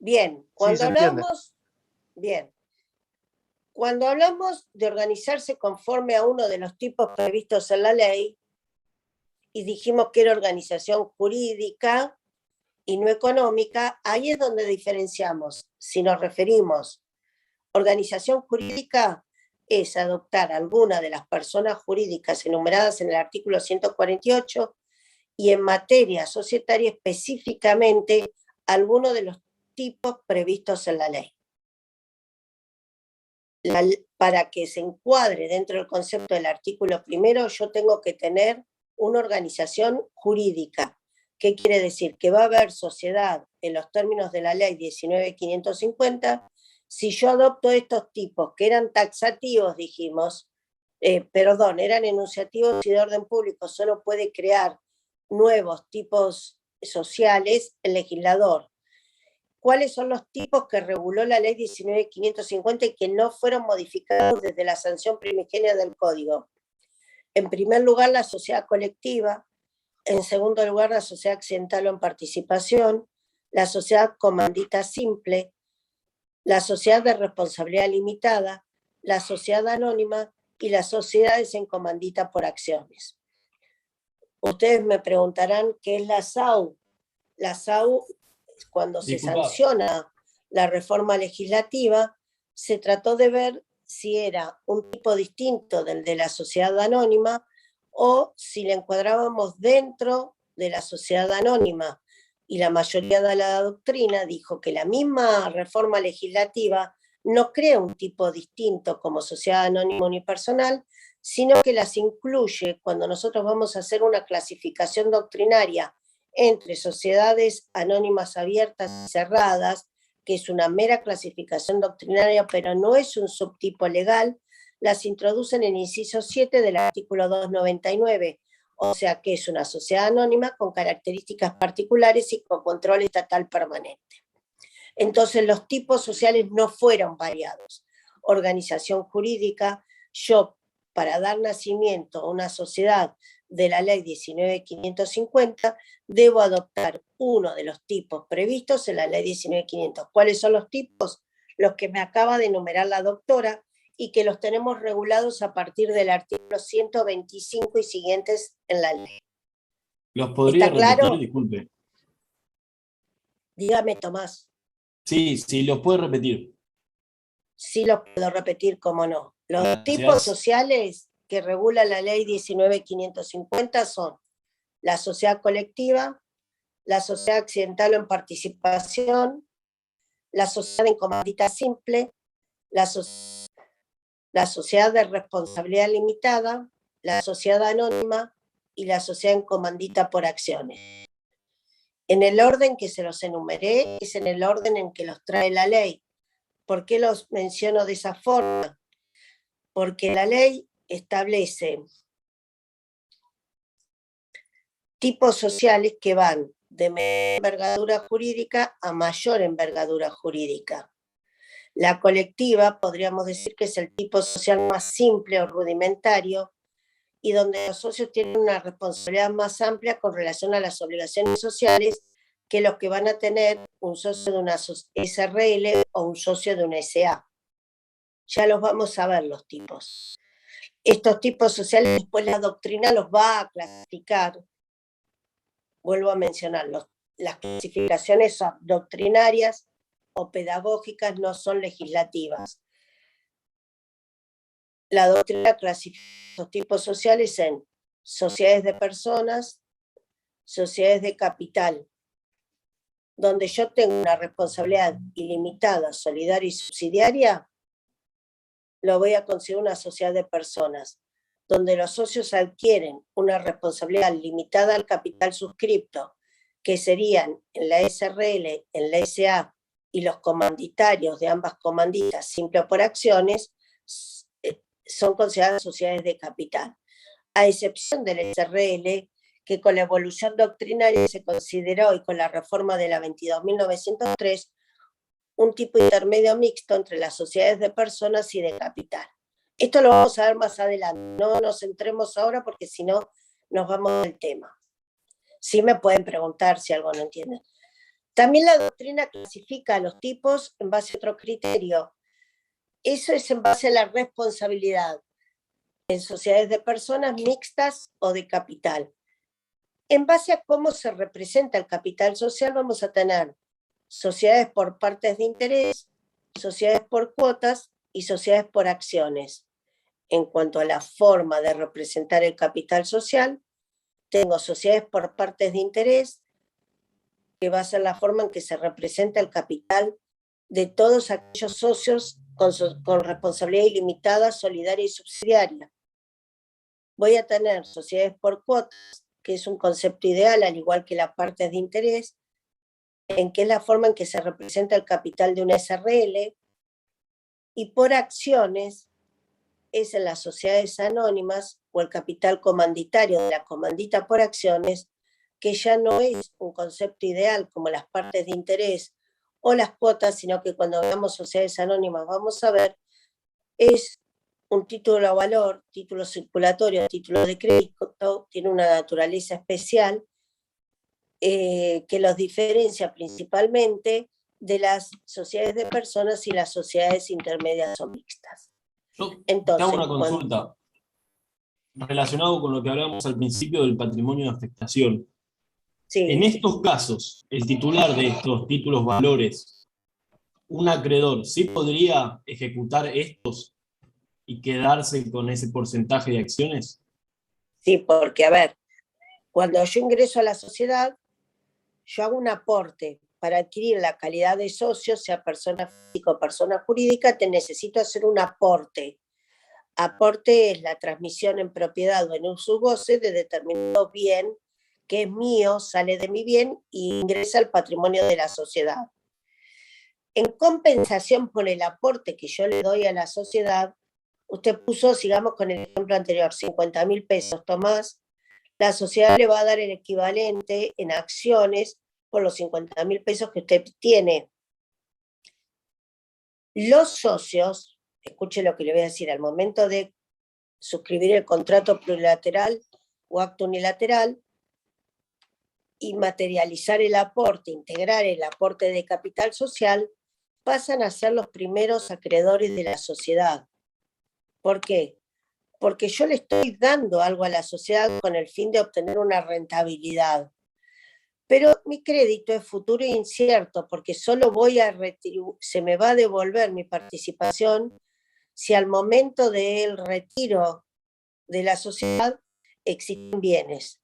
Bien, Sí, se entiende. Cuando hablamos de organizarse conforme a uno de los tipos previstos en la ley, y dijimos que era organización jurídica y no económica, ahí es donde diferenciamos. Si nos referimos a organización jurídica, es adoptar alguna de las personas jurídicas enumeradas en el artículo 148 y en materia societaria específicamente alguno de los tipos previstos en la ley. Para que se encuadre dentro del concepto del artículo primero, yo tengo que tener una organización jurídica. ¿Qué quiere decir? Que va a haber sociedad en los términos de la ley 19.550. Si yo adopto estos tipos que eran taxativos, dijimos, eran enunciativos y de orden público, solo puede crear nuevos tipos sociales el legislador. ¿Cuáles son los tipos que reguló la ley 19.550 y que no fueron modificados desde la sanción primigenia del Código? En primer lugar, la sociedad colectiva. En segundo lugar, la sociedad accidental o en participación. La sociedad comandita simple. La sociedad de responsabilidad limitada. La sociedad anónima y las sociedades en comandita por acciones. Ustedes me preguntarán qué es la SAU. La SAU, cuando se sanciona la reforma legislativa, se trató de ver si era un tipo distinto del de la sociedad anónima o si le encuadrábamos dentro de la sociedad anónima. Y la mayoría de la doctrina dijo que la misma reforma legislativa no crea un tipo distinto como sociedad anónima unipersonal, sino que las incluye cuando nosotros vamos a hacer una clasificación doctrinaria entre sociedades anónimas abiertas y cerradas, que es una mera clasificación doctrinaria, pero no es un subtipo legal, las introducen en el inciso 7 del artículo 299, o sea que es una sociedad anónima con características particulares y con control estatal permanente. Entonces los tipos sociales no fueron variados. Organización jurídica, yo para dar nacimiento a una sociedad de la ley 19.550, debo adoptar uno de los tipos previstos en la ley 19.500. ¿Cuáles son los tipos? Los que me acaba de enumerar la doctora y que los tenemos regulados a partir del artículo 125 y siguientes en la ley. ¿Los podría ¿Está claro? repetir? Disculpe. Dígame, Tomás. Sí, los puede repetir. Sí los puedo repetir, cómo no. Los tipos sociales que regula la ley 19.550 son la sociedad colectiva, la sociedad accidental o en participación, la sociedad en comandita simple, la sociedad de responsabilidad limitada, la sociedad anónima y la sociedad en comandita por acciones. En el orden que se los enumeré es en el orden en que los trae la ley. ¿Por qué los menciono de esa forma? Porque la ley establece tipos sociales que van de menor envergadura jurídica a mayor envergadura jurídica. La colectiva podríamos decir que es el tipo social más simple o rudimentario y donde los socios tienen una responsabilidad más amplia con relación a las obligaciones sociales que los que van a tener un socio de una SRL o un socio de una SA. Ya los vamos a ver los tipos. Estos tipos sociales después la doctrina los va a clasificar. Vuelvo a mencionarlos. Las clasificaciones son doctrinarias o pedagógicas, no son legislativas. La doctrina clasifica estos tipos sociales en sociedades de personas, sociedades de capital, donde yo tengo una responsabilidad ilimitada, solidaria y subsidiaria, lo voy a considerar una sociedad de personas, donde los socios adquieren una responsabilidad limitada al capital suscripto, que serían en la SRL, en la SA y los comanditarios de ambas comanditas, simple o por acciones, son consideradas sociedades de capital, a excepción del SRL, que con la evolución doctrinaria se consideró, y con la reforma de la 22.903, un tipo intermedio mixto entre las sociedades de personas y de capital. Esto lo vamos a ver más adelante, no nos centremos ahora porque si no nos vamos del tema. Sí me pueden preguntar si algo no entienden. También la doctrina clasifica a los tipos en base a otro criterio. Eso es en base a la responsabilidad en sociedades de personas mixtas o de capital. En base a cómo se representa el capital social vamos a tener sociedades por partes de interés, sociedades por cuotas y sociedades por acciones. En cuanto a la forma de representar el capital social, tengo sociedades por partes de interés, que va a ser la forma en que se representa el capital de todos aquellos socios con responsabilidad ilimitada, solidaria y subsidiaria. Voy a tener sociedades por cuotas, que es un concepto ideal, al igual que las partes de interés, en que es la forma en que se representa el capital de una SRL, y por acciones es en las sociedades anónimas o el capital comanditario de la comandita por acciones, que ya no es un concepto ideal como las partes de interés o las cuotas, sino que cuando veamos sociedades anónimas vamos a ver, es un título a valor, título circulatorio, título de crédito, tiene una naturaleza especial que los diferencia principalmente de las sociedades de personas y las sociedades intermedias o mixtas. Yo Entonces, te hago una consulta relacionado con lo que hablamos al principio del patrimonio de afectación. sí, En estos casos, el titular de estos títulos valores, un acreedor, ¿sí podría ejecutar estos y quedarse con ese porcentaje de acciones? sí, porque a ver, cuando yo ingreso a la sociedad, yo hago un aporte. Para adquirir la calidad de socio, sea persona física o persona jurídica, te necesito hacer un aporte. Aporte es la transmisión en propiedad o en uso y goce de determinado bien que es mío, sale de mi bien y ingresa al patrimonio de la sociedad. En compensación por el aporte que yo le doy a la sociedad, usted puso, sigamos con el ejemplo anterior, 50.000 pesos, Tomás, la sociedad le va a dar el equivalente en acciones por los 50.000 pesos que usted tiene. Los socios, escuche lo que le voy a decir, al momento de suscribir el contrato plurilateral o acto unilateral y materializar el aporte, integrar el aporte de capital social, pasan a ser los primeros acreedores de la sociedad. ¿Por qué? Porque yo le estoy dando algo a la sociedad con el fin de obtener una rentabilidad. Pero mi crédito es futuro e incierto, porque solo se me va a devolver mi participación si al momento del retiro de la sociedad existen bienes.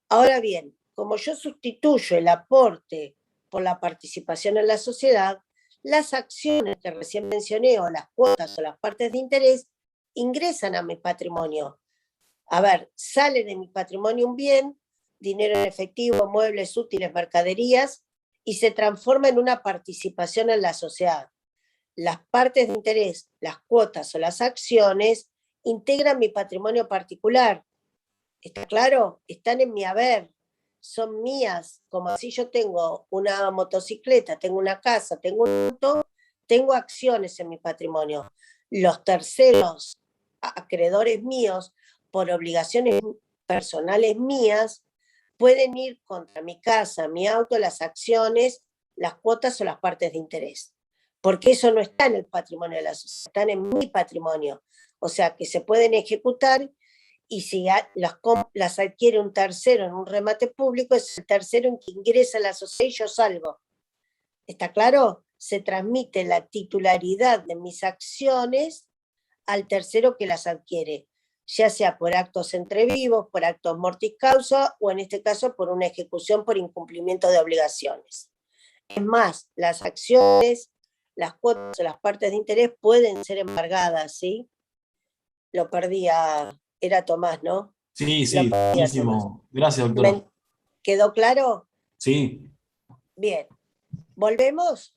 Ahora bien, como yo sustituyo el aporte por la participación en la sociedad, las acciones que recién mencioné, o las cuotas o las partes de interés, ingresan a mi patrimonio. A ver, sale de mi patrimonio un bien, dinero en efectivo, muebles, útiles, mercaderías, y se transforma en una participación en la sociedad. Las partes de interés, las cuotas o las acciones integran mi patrimonio particular. ¿Está claro? Están en mi haber, son mías, como así yo tengo una motocicleta, tengo una casa, tengo un auto, tengo acciones en mi patrimonio. Los terceros acreedores míos, por obligaciones personales mías, pueden ir contra mi casa, mi auto, las acciones, las cuotas o las partes de interés. Porque eso no está en el patrimonio de la sociedad, están en mi patrimonio. O sea, que se pueden ejecutar y si las adquiere un tercero en un remate público, es el tercero en que ingresa a la sociedad y yo salgo. ¿Está claro? Se transmite la titularidad de mis acciones al tercero que las adquiere, ya sea por actos entre vivos, por actos mortis causa, o en este caso por una ejecución por incumplimiento de obligaciones. Es más, las acciones, las cuotas o las partes de interés pueden ser embargadas, ¿sí? Lo perdía, era Tomás, ¿no? Sí, sí, buenísimo. Gracias, doctora. ¿Quedó claro? Sí. Bien. ¿Volvemos?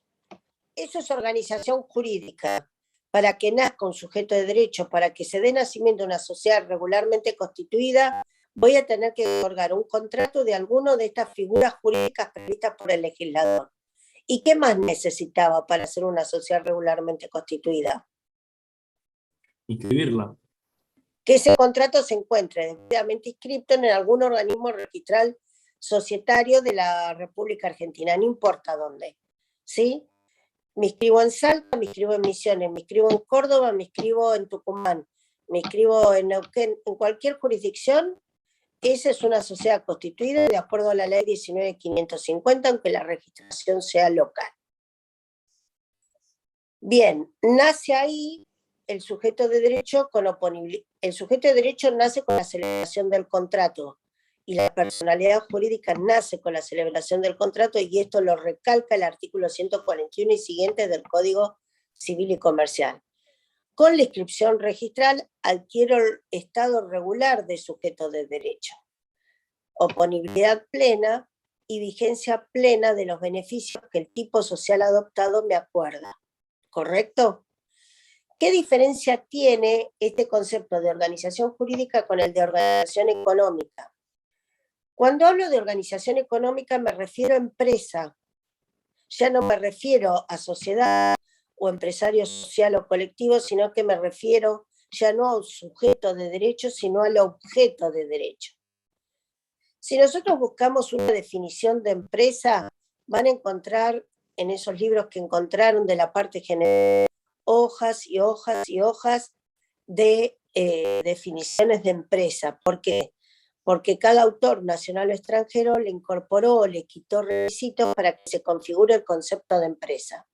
Eso es organización jurídica. Para que nazca un sujeto de derecho, para que se dé nacimiento a una sociedad regularmente constituida, voy a tener que otorgar un contrato de alguna de estas figuras jurídicas previstas por el legislador. ¿Y qué más necesitaba para ser una sociedad regularmente constituida? Inscribirla. Que ese contrato se encuentre debidamente inscrito en algún organismo registral societario de la República Argentina, no importa dónde, ¿sí? Me inscribo en Salta, me inscribo en Misiones, me inscribo en Córdoba, me inscribo en Tucumán, me inscribo en Neuquén, en cualquier jurisdicción. Esa es una sociedad constituida de acuerdo a la ley 19.550, aunque la registración sea local. Bien, nace ahí el sujeto de derecho con oponibilidad. El sujeto de derecho nace con la celebración del contrato y la personalidad jurídica nace con la celebración del contrato, y esto lo recalca el artículo 141 y siguientes del Código Civil y Comercial. Con la inscripción registral adquiero el estado regular de sujeto de derecho, oponibilidad plena y vigencia plena de los beneficios que el tipo social adoptado me acuerda. ¿Correcto? ¿Qué diferencia tiene este concepto de organización jurídica con el de organización económica? Cuando hablo de organización económica me refiero a empresa, ya no me refiero a sociedad o empresario social o colectivo, sino que me refiero ya no a un sujeto de derecho, sino al objeto de derecho. Si nosotros buscamos una definición de empresa, van a encontrar en esos libros que encontraron de la parte general hojas y hojas y hojas de definiciones de empresa. ¿Por qué? Porque cada autor nacional o extranjero le incorporó o le quitó requisitos para que se configure el concepto de empresa.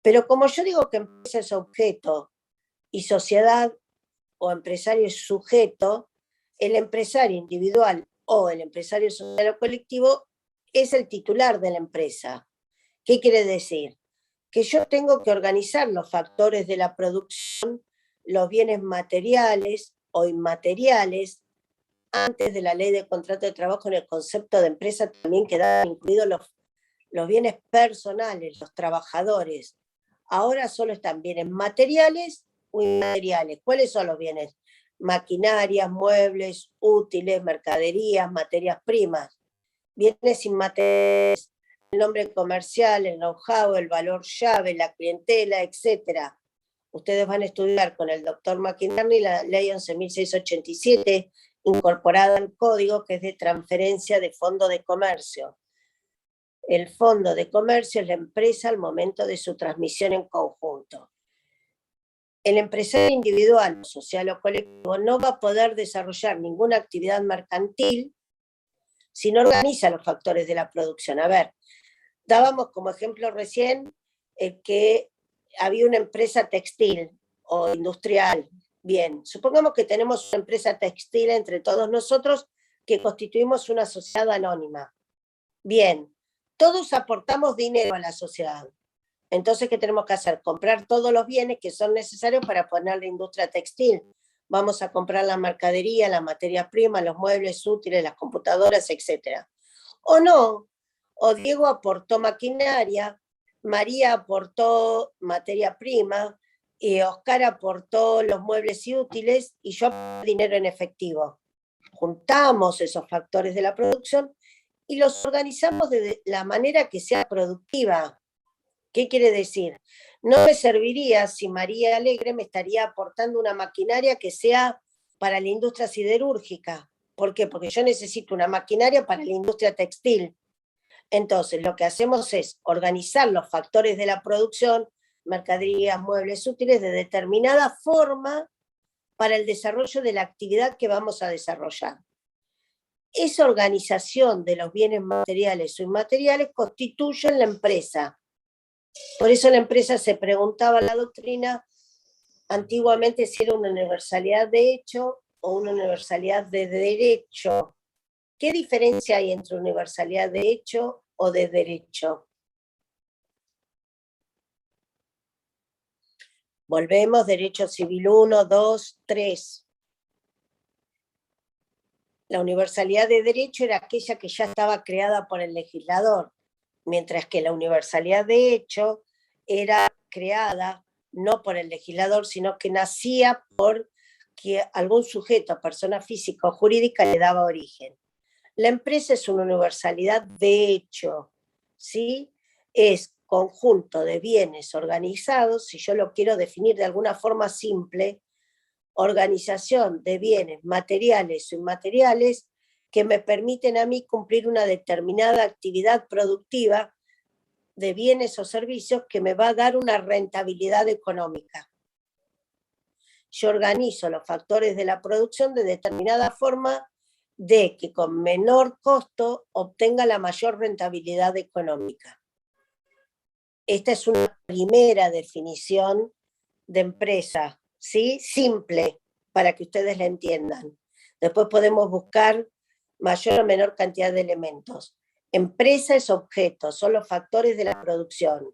Pero como yo digo que empresa es objeto y sociedad o empresario es sujeto, el empresario individual o el empresario social o colectivo es el titular de la empresa. ¿Qué quiere decir? Que yo tengo que organizar los factores de la producción, los bienes materiales o inmateriales. Antes de la ley de contrato de trabajo, en el concepto de empresa también quedaban incluidos los bienes personales, los trabajadores. Ahora solo están bienes materiales o inmateriales. ¿Cuáles son los bienes? Maquinarias, muebles, útiles, mercaderías, materias primas. Bienes inmateriales, el nombre comercial, el know-how, el valor llave, la clientela, etc. Ustedes van a estudiar con el doctor McInerney la ley 11.687, incorporada al código, que es de transferencia de fondo de comercio. El fondo de comercio es la empresa al momento de su transmisión en conjunto. El empresario individual, social o colectivo no va a poder desarrollar ninguna actividad mercantil si no organiza los factores de la producción. A ver, dábamos como ejemplo recién que había una empresa textil o industrial. Bien, supongamos que tenemos una empresa textil entre todos nosotros que constituimos una sociedad anónima. Bien, todos aportamos dinero a la sociedad. Entonces, ¿qué tenemos que hacer? Comprar todos los bienes que son necesarios para poner la industria textil. Vamos a comprar la mercadería, la materia prima, los muebles útiles, las computadoras, etc. O no, o Diego aportó maquinaria, María aportó materia prima, y Oscar aportó los muebles y útiles, y yo aporté dinero en efectivo. Juntamos esos factores de la producción y los organizamos de la manera que sea productiva. ¿Qué quiere decir? No me serviría si María Alegre me estaría aportando una maquinaria que sea para la industria siderúrgica. ¿Por qué? Porque yo necesito una maquinaria para la industria textil. Entonces, lo que hacemos es organizar los factores de la producción, mercaderías, muebles útiles, de determinada forma para el desarrollo de la actividad que vamos a desarrollar. Esa organización de los bienes materiales o inmateriales constituye la empresa. Por eso la empresa se preguntaba la doctrina antiguamente si era una universalidad de hecho o una universalidad de derecho. ¿Qué diferencia hay entre universalidad de hecho o de derecho? Volvemos, derecho civil 1, 2, 3. La universalidad de derecho era aquella que ya estaba creada por el legislador, mientras que la universalidad de hecho era creada no por el legislador, sino que nacía por que algún sujeto, persona física o jurídica, le daba origen. La empresa es una universalidad de hecho, ¿sí? es conjunto de bienes organizados, si yo lo quiero definir de alguna forma simple, organización de bienes materiales o inmateriales que me permiten a mí cumplir una determinada actividad productiva de bienes o servicios que me va a dar una rentabilidad económica. Yo organizo los factores de la producción de determinada forma de que con menor costo obtenga la mayor rentabilidad económica. Esta es una primera definición de empresa, ¿sí? Simple, para que ustedes la entiendan. Después podemos buscar mayor o menor cantidad de elementos. Empresa es objeto, son los factores de la producción.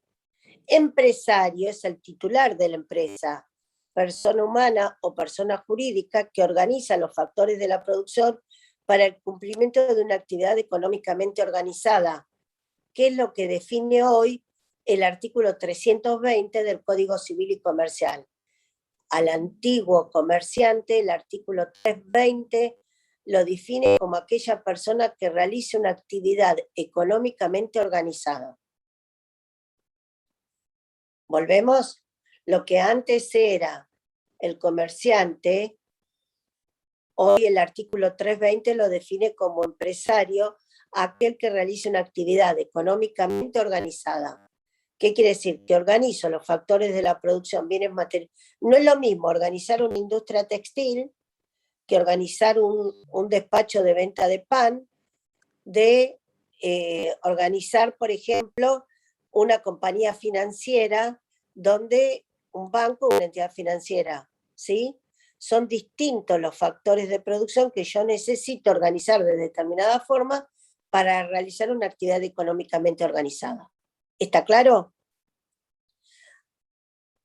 Empresario es el titular de la empresa, persona humana o persona jurídica que organiza los factores de la producción para el cumplimiento de una actividad económicamente organizada, que es lo que define hoy el artículo 320 del Código Civil y Comercial. Al antiguo comerciante, el artículo 320 lo define como aquella persona que realice una actividad económicamente organizada. ¿Volvemos? Lo que antes era el comerciante, hoy el artículo 320 lo define como empresario, aquel que realice una actividad económicamente organizada. ¿Qué quiere decir? Que organizo los factores de la producción, bienes materiales. No es lo mismo organizar una industria textil que organizar un despacho de venta de pan, de organizar, por ejemplo, una compañía financiera donde un banco, una entidad financiera, ¿sí? Son distintos los factores de producción que yo necesito organizar de determinada forma para realizar una actividad económicamente organizada. ¿Está claro?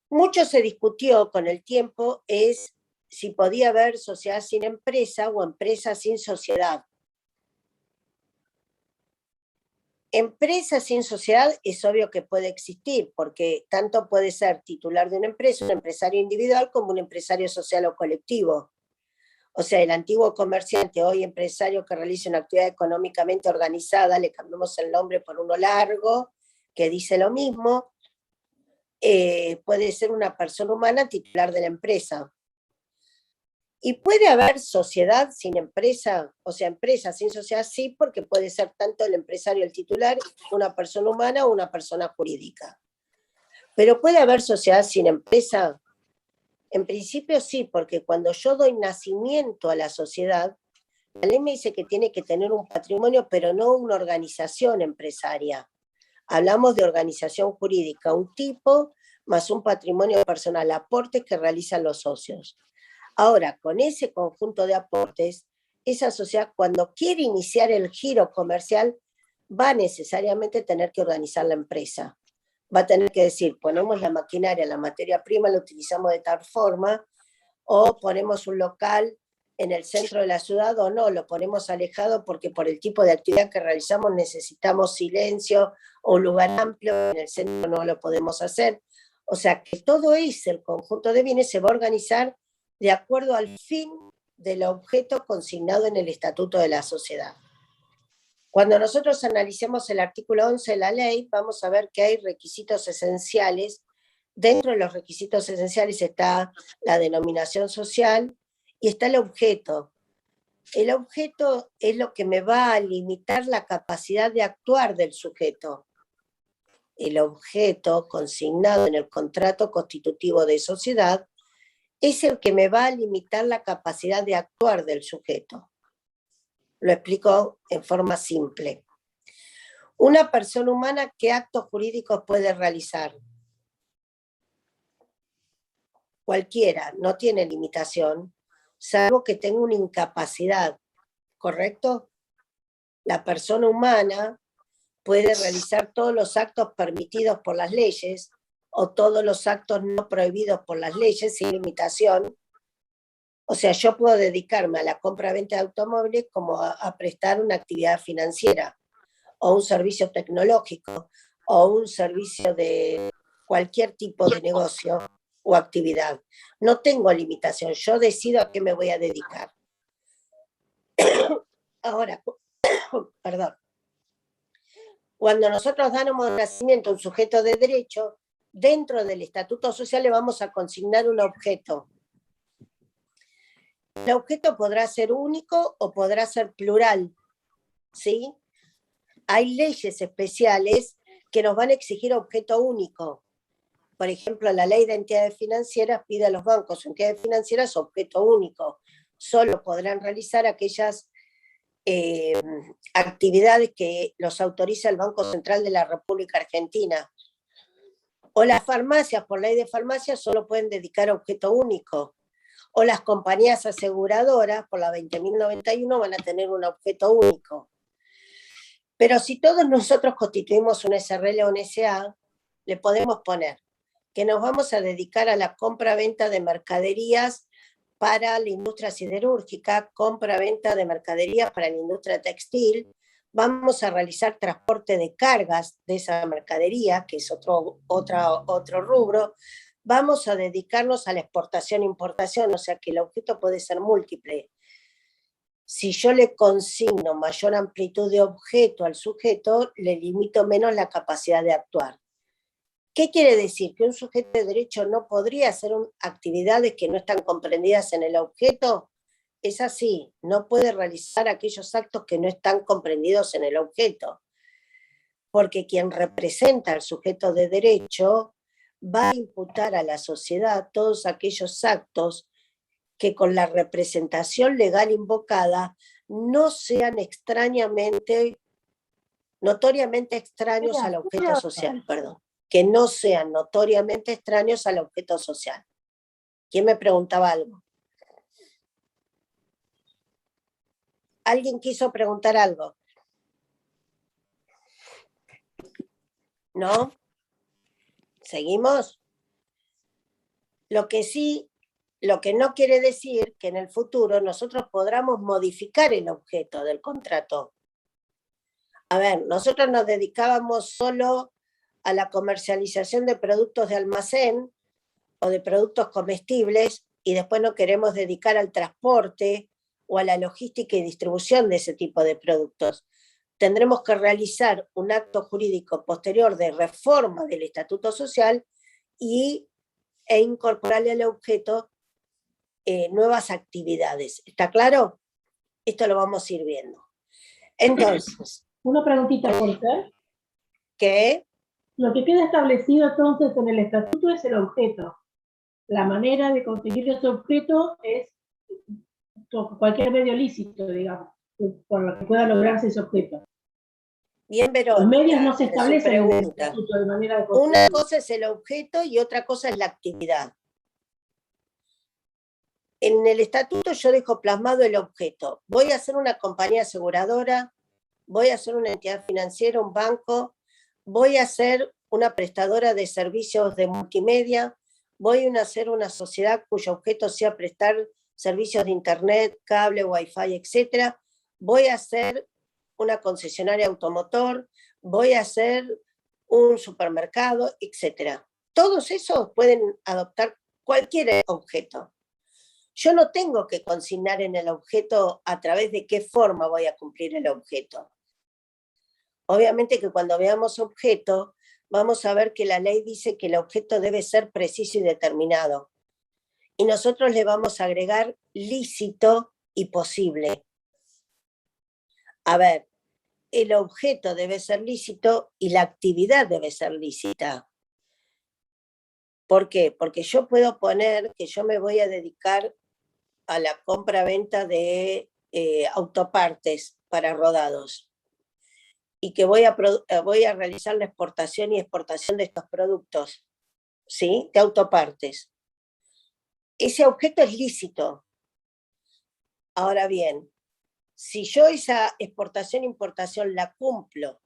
Mucho se discutió con el tiempo es si podía haber sociedad sin empresa o empresa sin sociedad. Empresa sin sociedad es obvio que puede existir, porque tanto puede ser titular de una empresa, un empresario individual, como un empresario social o colectivo. O sea, el antiguo comerciante, hoy empresario que realiza una actividad económicamente organizada, le cambiamos el nombre por uno largo, que dice lo mismo, puede ser una persona humana titular de la empresa. ¿Y puede haber sociedad sin empresa? O sea, empresa sin sociedad, sí, porque puede ser tanto el empresario, el titular, una persona humana o una persona jurídica. ¿Pero puede haber sociedad sin empresa? En principio sí, porque cuando yo doy nacimiento a la sociedad, la ley me dice que tiene que tener un patrimonio, pero no una organización empresaria. Hablamos de organización jurídica, un tipo más un patrimonio personal, aportes que realizan los socios. Ahora, con ese conjunto de aportes, esa sociedad cuando quiere iniciar el giro comercial va necesariamente a tener que organizar la empresa. Va a tener que decir, ponemos la maquinaria, la materia prima, la utilizamos de tal forma, o ponemos un local en el centro de la ciudad o no, lo ponemos alejado porque por el tipo de actividad que realizamos necesitamos silencio o un lugar amplio, en el centro no lo podemos hacer. O sea que todo ese, el conjunto de bienes se va a organizar de acuerdo al fin del objeto consignado en el Estatuto de la Sociedad. Cuando nosotros analicemos el artículo 11 de la ley, vamos a ver que hay requisitos esenciales. Dentro de los requisitos esenciales está la denominación social y está el objeto. El objeto es lo que me va a limitar la capacidad de actuar del sujeto. El objeto consignado en el contrato constitutivo de sociedad es el que me va a limitar la capacidad de actuar del sujeto. Lo explico en forma simple. Una persona humana, ¿qué actos jurídicos puede realizar? Cualquiera, no tiene limitación, salvo que tenga una incapacidad, ¿correcto? La persona humana puede realizar todos los actos permitidos por las leyes o todos los actos no prohibidos por las leyes sin limitación. O sea, yo puedo dedicarme a la compra-venta de automóviles como a prestar una actividad financiera o un servicio tecnológico o un servicio de cualquier tipo de negocio o actividad. No tengo limitación, yo decido a qué me voy a dedicar. Ahora, perdón. Cuando nosotros damos nacimiento a un sujeto de derecho, dentro del estatuto social le vamos a consignar un objeto. El objeto podrá ser único o podrá ser plural, ¿sí? Hay leyes especiales que nos van a exigir objeto único. Por ejemplo, la ley de entidades financieras pide a los bancos o entidades financieras objeto único. Solo podrán realizar aquellas actividades que los autoriza el Banco Central de la República Argentina. O las farmacias, por ley de farmacias, solo pueden dedicar objeto único. O las compañías aseguradoras, por la 20.091, van a tener un objeto único. Pero si todos nosotros constituimos un SRL o un SA, le podemos poner que nos vamos a dedicar a la compra-venta de mercaderías para la industria siderúrgica, compra-venta de mercaderías para la industria textil, vamos a realizar transporte de cargas de esa mercadería, que es otro rubro, vamos a dedicarnos a la exportación-importación, o sea que el objeto puede ser múltiple. Si yo le consigno mayor amplitud de objeto al sujeto, le limito menos la capacidad de actuar. ¿Qué quiere decir? ¿Que un sujeto de derecho no podría hacer actividades que no están comprendidas en el objeto? Es así, no puede realizar aquellos actos que no están comprendidos en el objeto, porque quien representa al sujeto de derecho va a imputar a la sociedad todos aquellos actos que con la representación legal invocada no sean notoriamente extraños al objeto social, perdón. Que no sean notoriamente extraños al objeto social. ¿Quién me preguntaba algo? ¿Alguien quiso preguntar algo? ¿No? ¿Seguimos? Lo que no quiere decir que en el futuro nosotros podamos modificar el objeto del contrato. A ver, nosotros nos dedicábamos solo a la comercialización de productos de almacén o de productos comestibles y después nos queremos dedicar al transporte o a la logística y distribución de ese tipo de productos. Tendremos que realizar un acto jurídico posterior de reforma del estatuto social e incorporarle al objeto nuevas actividades. ¿Está claro? Esto lo vamos a ir viendo. Entonces, una preguntita, Jorge. ¿qué? Lo que queda establecido entonces en el estatuto es el objeto. La manera de conseguir ese objeto es cualquier medio lícito, digamos, por lo que pueda lograrse ese objeto. Bien, Verónica. Los medios no se establecen en el estatuto de manera de conseguir. Una cosa es el objeto y otra cosa es la actividad. En el estatuto yo dejo plasmado el objeto. Voy a hacer una compañía aseguradora, voy a hacer una entidad financiera, un banco, voy a hacer una prestadora de servicios de multimedia, voy a hacer una sociedad cuyo objeto sea prestar servicios de internet, cable, wifi, etc. Voy a hacer una concesionaria automotor, voy a hacer un supermercado, etc. Todos esos pueden adoptar cualquier objeto. Yo no tengo que consignar en el objeto a través de qué forma voy a cumplir el objeto. Obviamente que cuando veamos objeto, vamos a ver que la ley dice que el objeto debe ser preciso y determinado. Y nosotros le vamos a agregar lícito y posible. A ver, el objeto debe ser lícito y la actividad debe ser lícita. ¿Por qué? Porque yo puedo poner que yo me voy a dedicar a la compra-venta de autopartes para rodados y que voy a realizar la exportación y exportación de estos productos, ¿sí? De autopartes. Ese objeto es lícito. Ahora bien, si yo esa exportación e importación la cumplo,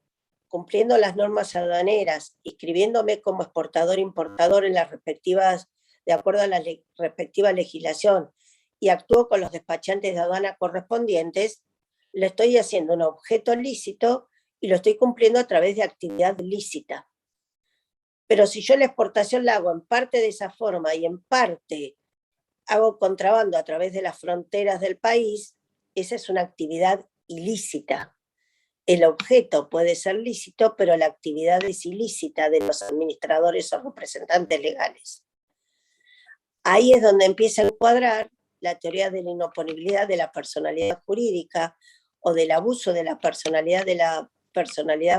cumpliendo las normas aduaneras, inscribiéndome como exportador-importador en las respectivas, de acuerdo a la respectiva legislación, y actúo con los despachantes de aduana correspondientes, le estoy haciendo un objeto lícito y lo estoy cumpliendo a través de actividad lícita. Pero si yo la exportación la hago en parte de esa forma y en parte hago contrabando a través de las fronteras del país, esa es una actividad ilícita. el objeto puede ser lícito, pero la actividad es ilícita de los administradores o representantes legales. Ahí es donde empieza a encuadrar la teoría de la inoponibilidad de la personalidad jurídica o del abuso de la personalidad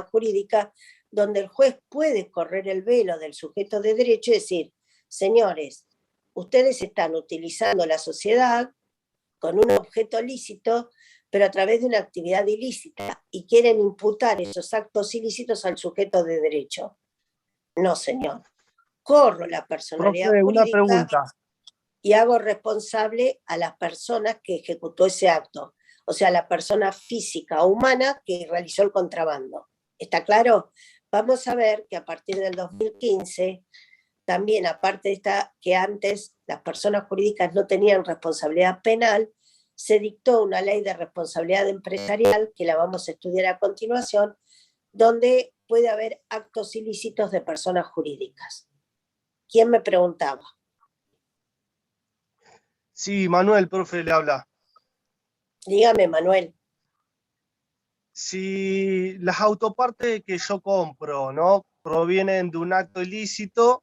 jurídica, donde el juez puede correr el velo del sujeto de derecho y decir, señores, ustedes están utilizando la sociedad con un objeto lícito, pero a través de una actividad ilícita, y quieren imputar esos actos ilícitos al sujeto de derecho. No, señor. Corro la personalidad Profe, una jurídica pregunta. y hago responsable a las personas que ejecutó ese acto. O sea, la persona física o humana que realizó el contrabando. ¿Está claro? Vamos a ver que a partir del 2015, también aparte de esta, que antes las personas jurídicas no tenían responsabilidad penal, se dictó una ley de responsabilidad empresarial, que la vamos a estudiar a continuación, donde puede haber actos ilícitos de personas jurídicas. ¿Quién me preguntaba? Sí, Manuel, profe, le habla. Dígame, Manuel. Si las autopartes que yo compro, ¿no?, provienen de un acto ilícito,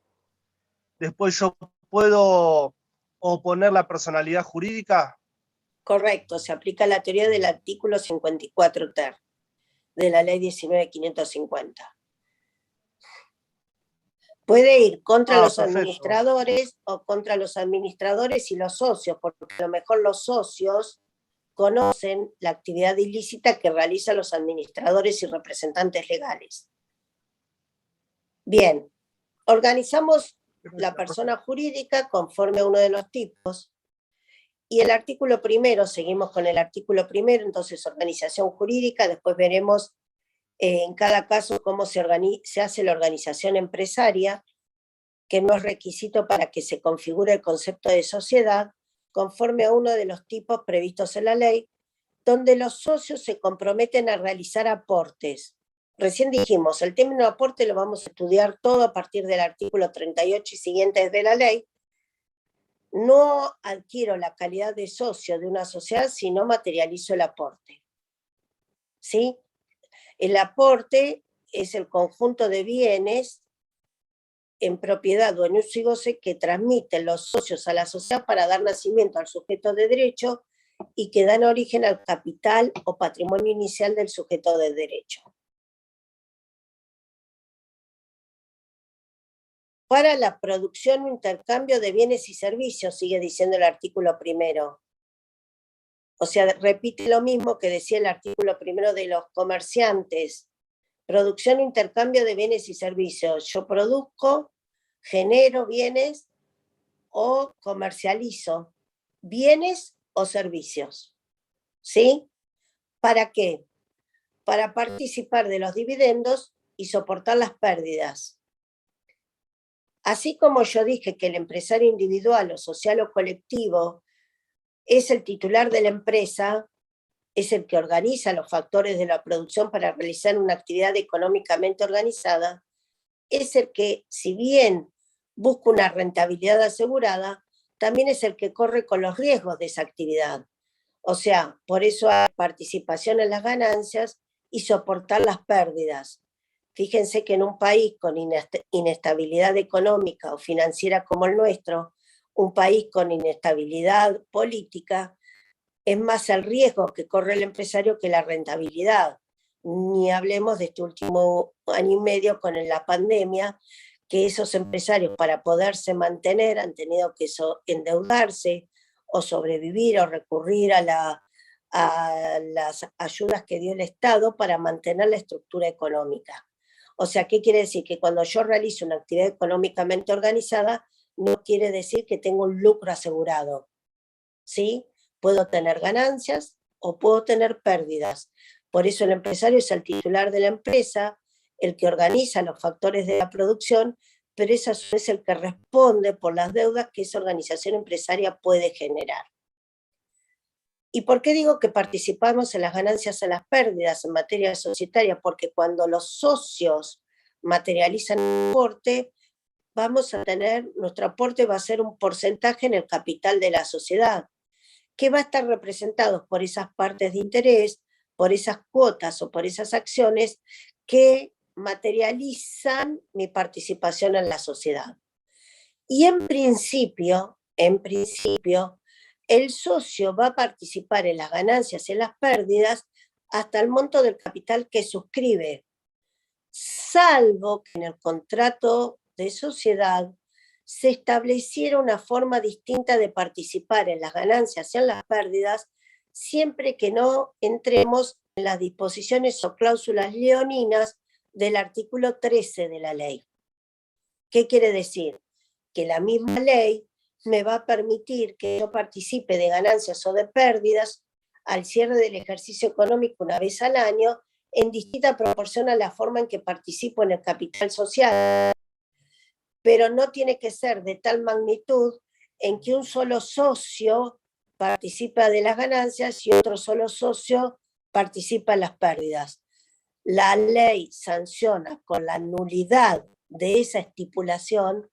después yo puedo oponer la personalidad jurídica. Correcto, se aplica la teoría del artículo 54 ter de la ley 19.550. Puede ir contra los perfecto. administradores o contra los administradores y los socios, porque a lo mejor los socios conocen la actividad ilícita que realizan los administradores y representantes legales. Bien, organizamos la persona jurídica conforme a uno de los tipos. Y el artículo primero, seguimos con el artículo primero, entonces organización jurídica, después veremos en cada caso cómo se hace la organización empresaria, que no es requisito para que se configure el concepto de sociedad, conforme a uno de los tipos previstos en la ley, donde los socios se comprometen a realizar aportes. Recién dijimos, el término aporte lo vamos a estudiar todo a partir del artículo 38 y siguientes de la ley. No adquiero la calidad de socio de una sociedad si no materializo el aporte. ¿Sí? El aporte es el conjunto de bienes en propiedad o en uso y goce que transmiten los socios a la sociedad para dar nacimiento al sujeto de derecho y que dan origen al capital o patrimonio inicial del sujeto de derecho. Para la producción o intercambio de bienes y servicios, sigue diciendo el artículo primero. O sea, repite lo mismo que decía el artículo primero de los comerciantes. Producción o intercambio de bienes y servicios. Yo produzco, genero bienes o comercializo bienes o servicios. ¿Sí? ¿Para qué? Para participar de los dividendos y soportar las pérdidas. Así como yo dije que el empresario individual o social o colectivo es el titular de la empresa, es el que organiza los factores de la producción para realizar una actividad económicamente organizada, es el que, si bien busca una rentabilidad asegurada, también es el que corre con los riesgos de esa actividad. O sea, por eso hay participación en las ganancias y soportar las pérdidas. Fíjense que en un país con inestabilidad económica o financiera como el nuestro, un país con inestabilidad política, es más el riesgo que corre el empresario que la rentabilidad. Ni hablemos de este último año y medio con la pandemia, que esos empresarios para poderse mantener han tenido que endeudarse o sobrevivir o recurrir a las ayudas que dio el Estado para mantener la estructura económica. O sea, ¿qué quiere decir? Que cuando yo realizo una actividad económicamente organizada, no quiere decir que tengo un lucro asegurado. ¿Sí? Puedo tener ganancias o puedo tener pérdidas. Por eso el empresario es el titular de la empresa, el que organiza los factores de la producción, pero es a su vez el que responde por las deudas que esa organización empresaria puede generar. ¿Y por qué digo que participamos en las ganancias o en las pérdidas en materia societaria? Porque cuando los socios materializan un aporte, nuestro aporte va a ser un porcentaje en el capital de la sociedad, que va a estar representado por esas partes de interés, por esas cuotas o por esas acciones que materializan mi participación en la sociedad. Y en principio, el socio va a participar en las ganancias y en las pérdidas hasta el monto del capital que suscribe, salvo que en el contrato de sociedad se estableciera una forma distinta de participar en las ganancias y en las pérdidas, siempre que no entremos en las disposiciones o cláusulas leoninas del artículo 13 de la ley. ¿Qué quiere decir? Que la misma ley me va a permitir que yo participe de ganancias o de pérdidas al cierre del ejercicio económico una vez al año, en distinta proporción a la forma en que participo en el capital social, pero no tiene que ser de tal magnitud en que un solo socio participa de las ganancias y otro solo socio participa en las pérdidas. La ley sanciona con la nulidad de esa estipulación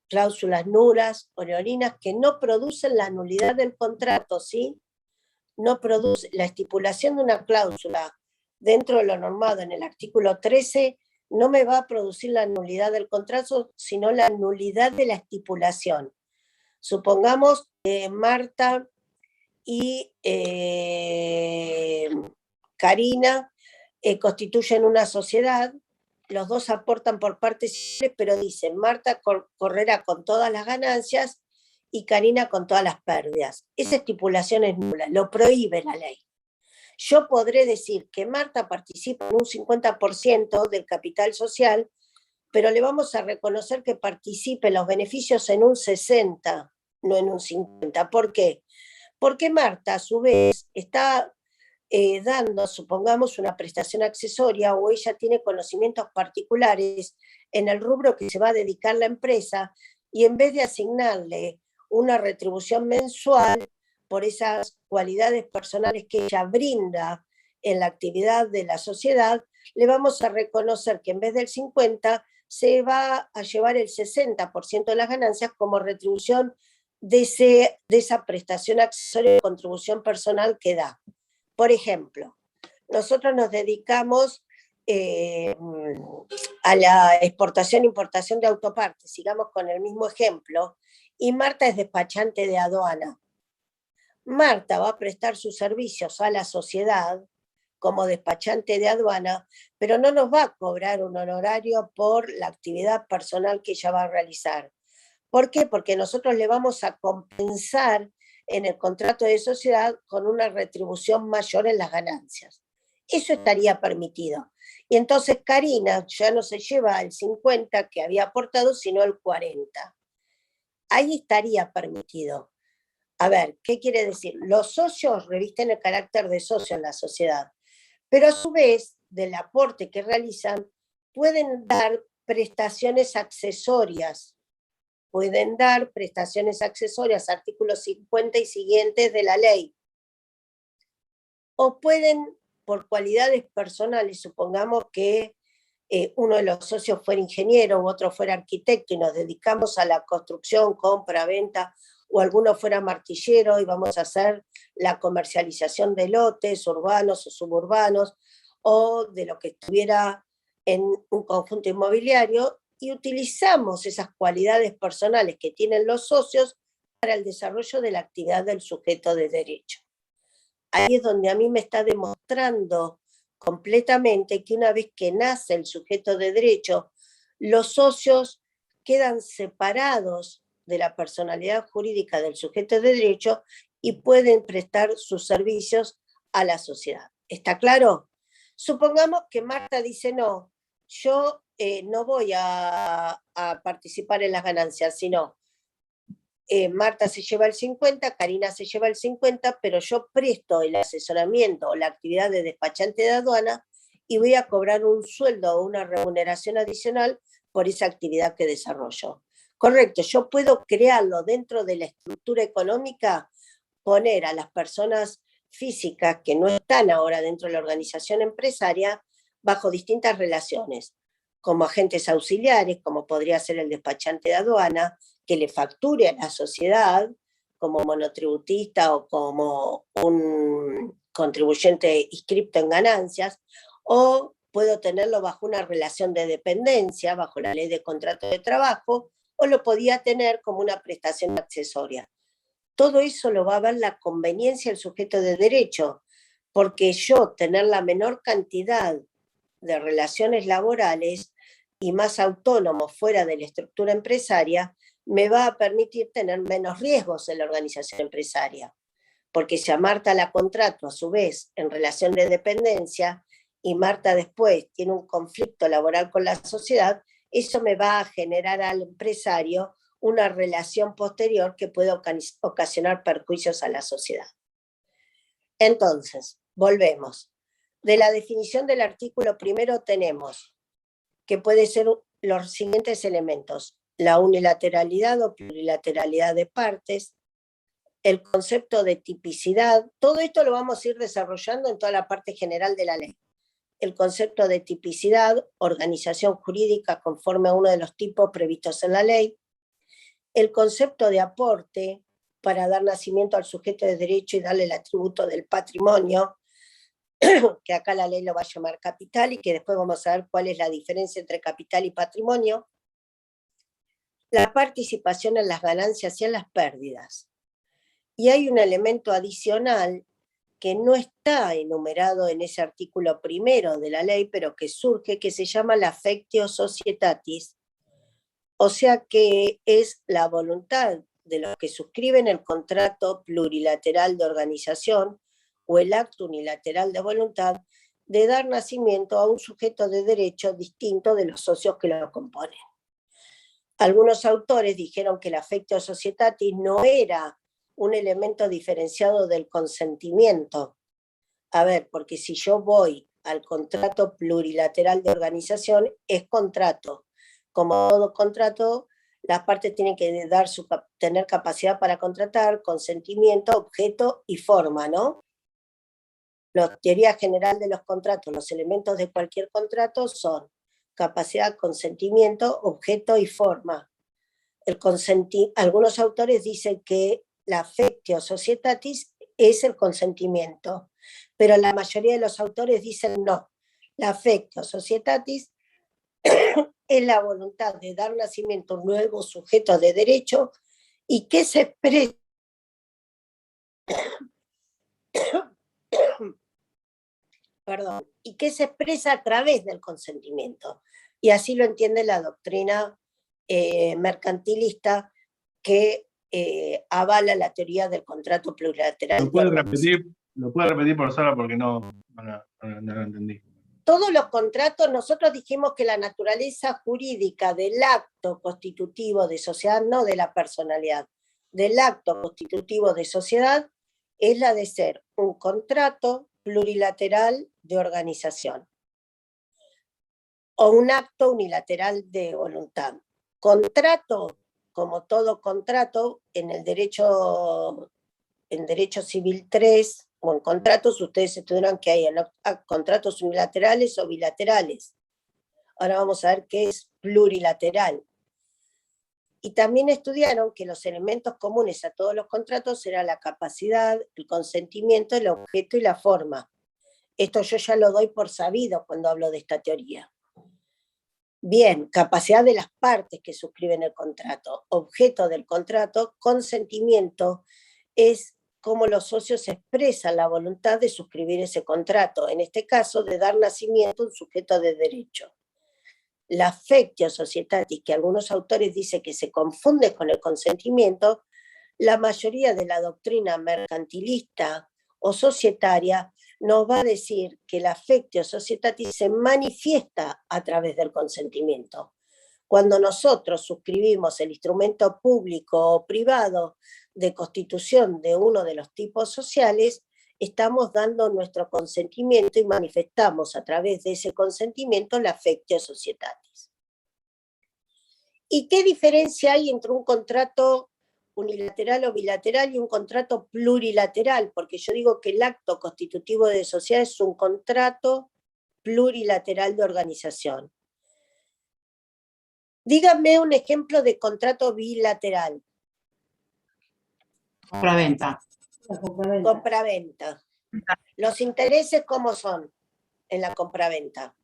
cláusulas nulas o leoninas que no producen la nulidad del contrato, ¿sí? No produce la estipulación de una cláusula dentro de lo normado en el artículo 13, no me va a producir la nulidad del contrato, sino la nulidad de la estipulación. Supongamos que Marta y Karina constituyen una sociedad, los dos aportan por partes iguales, pero dicen, Marta correrá con todas las ganancias y Karina con todas las pérdidas. Esa estipulación es nula, lo prohíbe la ley. Yo podré decir que Marta participa en un 50% del capital social, pero le vamos a reconocer que participe en los beneficios en un 60%, no en un 50%. ¿Por qué? Porque Marta, a su vez, está dando, supongamos, una prestación accesoria, o ella tiene conocimientos particulares en el rubro que se va a dedicar la empresa, y en vez de asignarle una retribución mensual por esas cualidades personales que ella brinda en la actividad de la sociedad, le vamos a reconocer que en vez del 50% se va a llevar el 60% de las ganancias como retribución de esa prestación accesoria de contribución personal que da. Por ejemplo, nosotros nos dedicamos a la exportación e importación de autopartes, sigamos con el mismo ejemplo, y Marta es despachante de aduana. Marta va a prestar sus servicios a la sociedad como despachante de aduana, pero no nos va a cobrar un honorario por la actividad personal que ella va a realizar. ¿Por qué? Porque nosotros le vamos a compensar en el contrato de sociedad con una retribución mayor en las ganancias. Eso estaría permitido. Y entonces Karina ya no se lleva el 50% que había aportado, sino el 40%. Ahí estaría permitido. A ver, ¿qué quiere decir? Los socios revisten el carácter de socio en la sociedad, pero a su vez, del aporte que realizan, pueden dar prestaciones accesorias. Artículos 50 y siguientes de la ley. O pueden, por cualidades personales, supongamos que uno de los socios fuera ingeniero u otro fuera arquitecto y nos dedicamos a la construcción, compra, venta, o alguno fuera martillero y vamos a hacer la comercialización de lotes urbanos o suburbanos, o de lo que estuviera en un conjunto inmobiliario, y utilizamos esas cualidades personales que tienen los socios para el desarrollo de la actividad del sujeto de derecho. Ahí es donde a mí me está demostrando completamente que una vez que nace el sujeto de derecho, los socios quedan separados de la personalidad jurídica del sujeto de derecho y pueden prestar sus servicios a la sociedad. ¿Está claro? Supongamos que Marta dice, no, yo no voy a participar en las ganancias, sino Marta se lleva el 50%, Karina se lleva el 50%, pero yo presto el asesoramiento o la actividad de despachante de aduana y voy a cobrar un sueldo o una remuneración adicional por esa actividad que desarrollo. Correcto, yo puedo crearlo dentro de la estructura económica, poner a las personas físicas que no están ahora dentro de la organización empresaria bajo distintas relaciones, como agentes auxiliares, como podría ser el despachante de aduana, que le facture a la sociedad como monotributista o como un contribuyente inscripto en ganancias, o puedo tenerlo bajo una relación de dependencia, bajo la ley de contrato de trabajo, o lo podía tener como una prestación accesoria. Todo eso lo va a ver la conveniencia del sujeto de derecho, porque yo tener la menor cantidad de relaciones laborales y más autónomo fuera de la estructura empresaria, me va a permitir tener menos riesgos en la organización empresaria. Porque si a Marta la contrato a su vez en relación de dependencia y Marta después tiene un conflicto laboral con la sociedad, eso me va a generar al empresario una relación posterior que puede ocasionar perjuicios a la sociedad. Entonces, volvemos. De la definición del artículo primero tenemos que puede ser los siguientes elementos: la unilateralidad o plurilateralidad de partes, el concepto de tipicidad, todo esto lo vamos a ir desarrollando en toda la parte general de la ley. El concepto de tipicidad, organización jurídica conforme a uno de los tipos previstos en la ley, el concepto de aporte para dar nacimiento al sujeto de derecho y darle el atributo del patrimonio, que acá la ley lo va a llamar capital y que después vamos a ver cuál es la diferencia entre capital y patrimonio, la participación en las ganancias y en las pérdidas. Y hay un elemento adicional que no está enumerado en ese artículo primero de la ley, pero que surge, que se llama la affectio societatis, o sea que es la voluntad de los que suscriben el contrato plurilateral de organización o el acto unilateral de voluntad de dar nacimiento a un sujeto de derecho distinto de los socios que lo componen. Algunos autores dijeron que la affectio societatis no era un elemento diferenciado del consentimiento. A ver, porque si yo voy al contrato plurilateral de organización, es contrato. Como todo contrato, las partes tienen que tener capacidad para contratar, consentimiento, objeto y forma, ¿no? La teoría general de los contratos, los elementos de cualquier contrato son capacidad, consentimiento, objeto y forma. Algunos autores dicen que la affectio societatis es el consentimiento, pero la mayoría de los autores dicen no. La affectio societatis es la voluntad de dar nacimiento a un nuevo sujeto de derecho y que se expresa y que se expresa a través del consentimiento. Y así lo entiende la doctrina mercantilista que avala la teoría del contrato plurilateral. ¿Lo puede repetir, profesora? Porque no lo entendí. Todos los contratos, nosotros dijimos que la naturaleza jurídica del acto constitutivo de sociedad, no de la personalidad, del acto constitutivo de sociedad, es la de ser un contrato plurilateral de organización o un acto unilateral de voluntad. Contrato, como todo contrato, en derecho civil 3, o en contratos, ustedes estudiaron que hay contratos unilaterales o bilaterales. Ahora vamos a ver qué es plurilateral. Y también estudiaron que los elementos comunes a todos los contratos eran la capacidad, el consentimiento, el objeto y la forma. Esto yo ya lo doy por sabido cuando hablo de esta teoría. Bien, capacidad de las partes que suscriben el contrato, objeto del contrato, consentimiento, es cómo los socios expresan la voluntad de suscribir ese contrato, en este caso de dar nacimiento a un sujeto de derecho. La affectio societatis, que algunos autores dicen que se confunde con el consentimiento, la mayoría de la doctrina mercantilista o societaria nos va a decir que la affectio societatis se manifiesta a través del consentimiento. Cuando nosotros suscribimos el instrumento público o privado de constitución de uno de los tipos sociales, estamos dando nuestro consentimiento y manifestamos a través de ese consentimiento la affectio societatis. ¿Y qué diferencia hay entre un contrato unilateral o bilateral y un contrato plurilateral? Porque yo digo que el acto constitutivo de sociedad es un contrato plurilateral de organización. Díganme un ejemplo de contrato bilateral. Compraventa. Compraventa. Los intereses, ¿cómo son en la compraventa?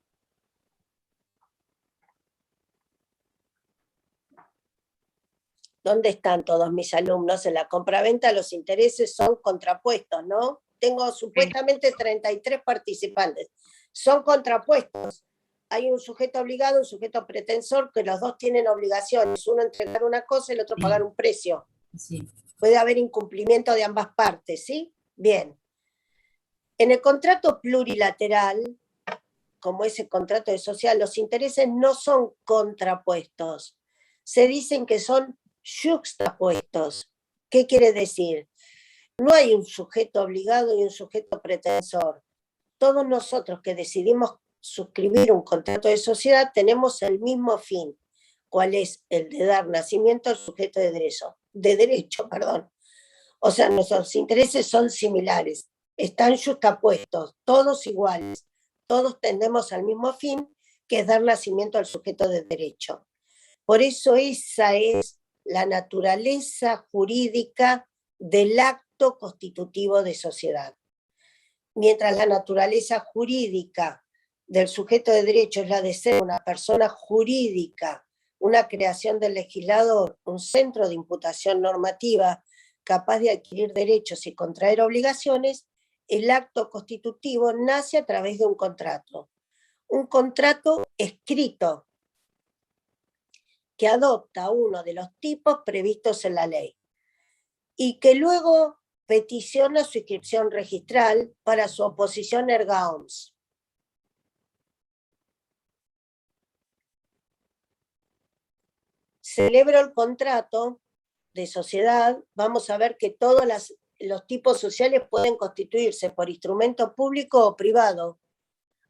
¿Dónde están todos mis alumnos? En la compraventa los intereses son contrapuestos, ¿no? Tengo supuestamente 33 participantes. Son contrapuestos. Hay un sujeto obligado, un sujeto pretensor, que los dos tienen obligaciones. Uno entregar una cosa y el otro pagar un precio. Sí. Puede haber incumplimiento de ambas partes, ¿sí? Bien. En el contrato plurilateral, como ese contrato de social, los intereses no son contrapuestos. Se dicen que son yuxtapuestos. ¿Qué quiere decir? No hay un sujeto obligado y un sujeto pretensor. Todos nosotros que decidimos suscribir un contrato de sociedad tenemos el mismo fin. ¿Cuál es? El de dar nacimiento al sujeto de derecho. O sea, nuestros intereses son similares, están yuxtapuestos, todos iguales. Todos tendemos al mismo fin, que es dar nacimiento al sujeto de derecho. Por eso esa es la naturaleza jurídica del acto constitutivo de sociedad. Mientras la naturaleza jurídica del sujeto de derecho es la de ser una persona jurídica, una creación del legislador, un centro de imputación normativa capaz de adquirir derechos y contraer obligaciones, el acto constitutivo nace a través de un contrato escrito, que adopta uno de los tipos previstos en la ley y que luego peticiona su inscripción registral para su oposición erga omnes. Celebro el contrato de sociedad, vamos a ver que todos los tipos sociales pueden constituirse por instrumento público o privado,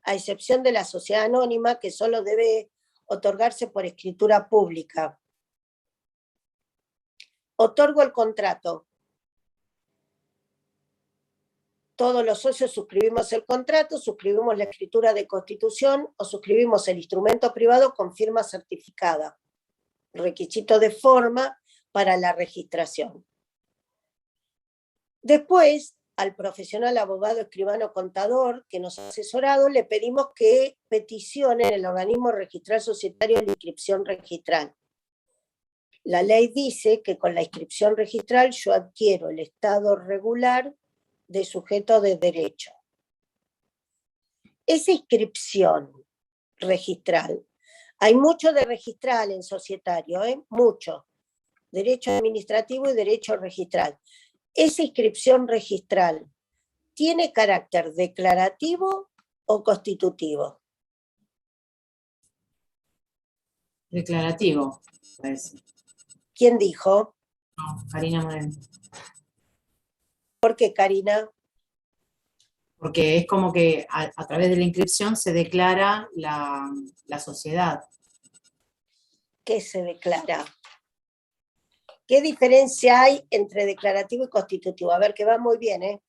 a excepción de la sociedad anónima, que solo debe otorgarse por escritura pública. Otorgo el contrato. Todos los socios suscribimos el contrato, suscribimos la escritura de constitución o suscribimos el instrumento privado con firma certificada. Requisito de forma para la registración. Después, al profesional abogado, escribano, contador que nos ha asesorado, le pedimos que peticione en el organismo registral societario la inscripción registral. La ley dice que con la inscripción registral yo adquiero el estado regular de sujeto de derecho. Esa inscripción registral, hay mucho de registral en societario, mucho. Derecho administrativo y derecho registral. Esa inscripción registral, ¿tiene carácter declarativo o constitutivo? Declarativo, parece. ¿Quién dijo? No, Karina Moreno. ¿Por qué, Karina? Porque es como que a través de la inscripción se declara la sociedad. ¿Qué se declara? ¿Qué diferencia hay entre declarativo y constitutivo? A ver, que va muy bien, ¿eh?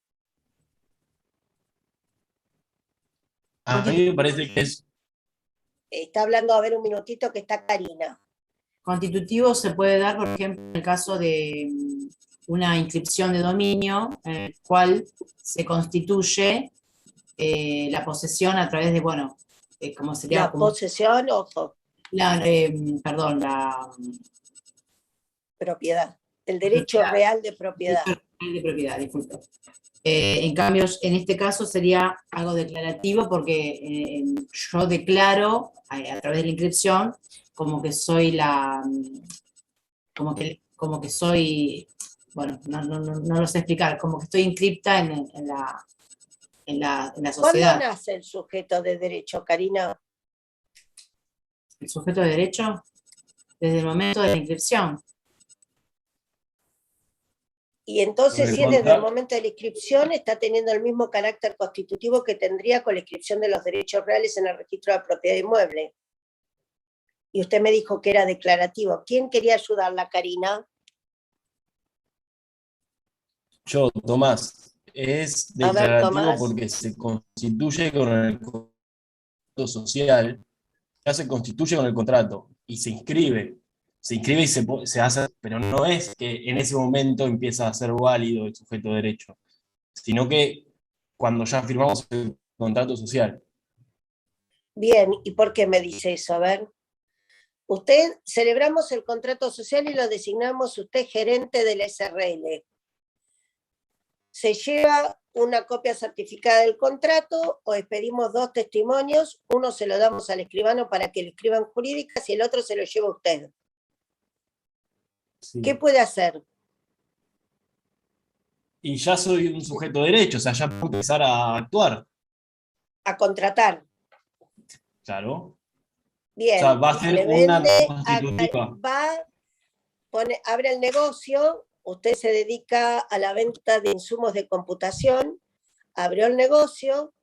A mí me parece que es... Está hablando, a ver, un minutito, que está Karina. Constitutivo se puede dar, por ejemplo, en el caso de una inscripción de dominio, en el cual se constituye la posesión a través de, bueno, ¿cómo sería? La posesión, ojo. Perdón, la... propiedad. El derecho real de propiedad. De propiedad, disculpe. En cambio, en este caso sería algo declarativo porque yo declaro a través de la inscripción como que soy como que soy, bueno, no lo sé explicar, como que estoy inscripta en la sociedad. ¿Cuándo nace el sujeto de derecho, Karina? El sujeto de derecho, desde el momento de la inscripción. Y entonces, si es desde el momento de la inscripción, está teniendo el mismo carácter constitutivo que tendría con la inscripción de los derechos reales en el registro de la propiedad inmueble. Y usted me dijo que era declarativo. ¿Quién quería ayudarla, Karina? Yo, Tomás. Es declarativo porque se constituye con el contrato social, ya se constituye con el contrato y se inscribe y se hace, pero no es que en ese momento empieza a ser válido el sujeto de derecho, sino que cuando ya firmamos el contrato social. Bien, ¿y por qué me dice eso? A ver. Usted, celebramos el contrato social y lo designamos usted gerente del SRL. Se lleva una copia certificada del contrato o expedimos 2 testimonios, uno se lo damos al escribano para que le escriban jurídicas y el otro se lo lleva usted. Sí. ¿Qué puede hacer? Y ya soy un sujeto de derecho, o sea, ya puedo empezar a actuar. A contratar. Claro. Bien. O sea, va a ser le una vende, constitutiva. abre el negocio, usted se dedica a la venta de insumos de computación, abrió el negocio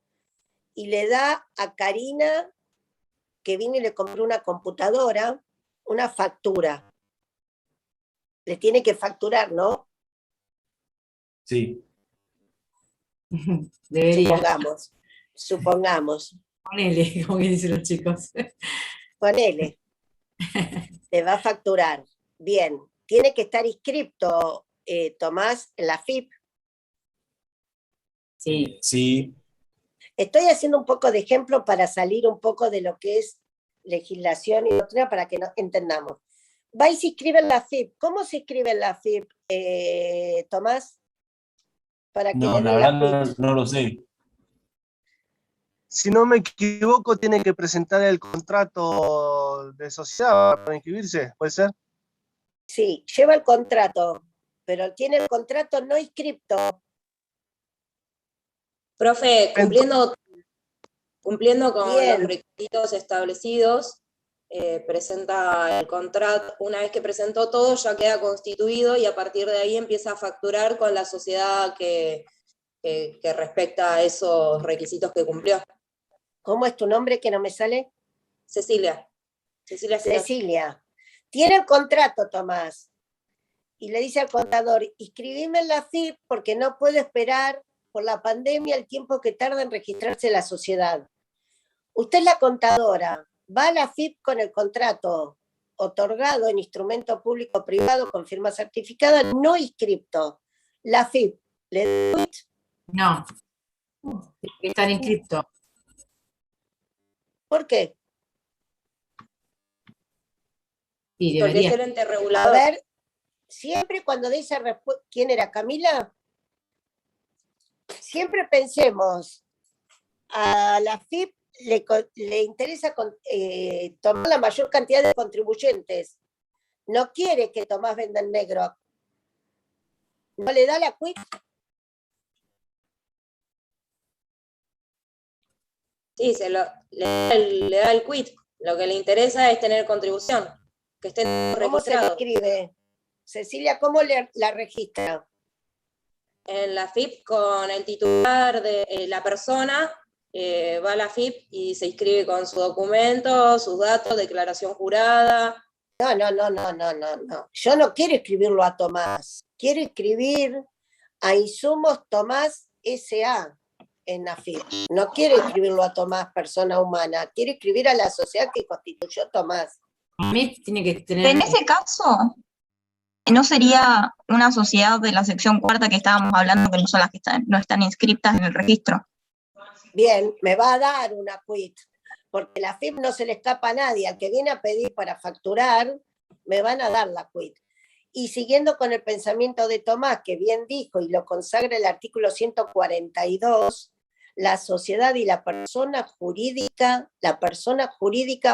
y le da a Karina, que vino y le compró una computadora, una factura. Le tiene que facturar, ¿no? Sí. Debería. Supongamos. Ponele, como que dicen los chicos. Ponele. Te va a facturar. Bien. Tiene que estar inscripto, Tomás, en la FIP. Sí. Sí. Estoy haciendo un poco de ejemplo para salir un poco de lo que es legislación y doctrina para que nos entendamos. Va y se inscribe en la FIP. ¿Cómo se inscribe en la FIP, Tomás? Para que No, le la den verdad quit. no lo sé. Si no me equivoco, tiene que presentar el contrato de sociedad para inscribirse, ¿puede ser? Sí, lleva el contrato, pero tiene el contrato no inscripto. Profe, cumpliendo con Bien. los requisitos establecidos, presenta el contrato. Una vez que presentó todo, ya queda constituido y a partir de ahí empieza a facturar con la sociedad que respecta a esos requisitos que cumplió. ¿Cómo es tu nombre que no me sale? Cecilia. Cecilia. Tiene el contrato, Tomás. Y le dice al contador, inscribime en la FIP porque no puedo esperar por la pandemia el tiempo que tarda en registrarse la sociedad. Usted es la contadora, va a la FIP con el contrato otorgado en instrumento público privado con firma certificada, no inscripto. La FIP, ¿le da quit? No. Tiene que estar inscripto. ¿Por qué? Sí, Porque es debería. el ente A regulador. ver, siempre cuando de esa respuesta, ¿quién era? ¿Camila? Siempre pensemos, a la FIP le interesa tomar la mayor cantidad de contribuyentes. No quiere que Tomás venda en negro. ¿No le da la quit? Sí, le da el quit. Lo que le interesa es tener contribución, que estén ¿Cómo se le registrados. escribe? Cecilia, ¿cómo la registra? En la FIP con el titular de la persona, va a la FIP y se inscribe con su documento, sus datos, declaración jurada. No. Yo no quiero escribirlo a Tomás. Quiero escribir a Insumos Tomás S.A. en la FIP. No quiero escribirlo a Tomás, persona humana. Quiero escribir a la sociedad que constituyó Tomás. A mí tiene que tener. En ese caso, ¿no sería una sociedad de la sección cuarta que estábamos hablando, que no son las que no están inscritas en el registro? Bien, me va a dar una quit, porque la FIP no se le escapa a nadie. Al que viene a pedir para facturar, me van a dar la quit. Y siguiendo con el pensamiento de Tomás, que bien dijo y lo consagra el artículo 142, la sociedad y la persona jurídica,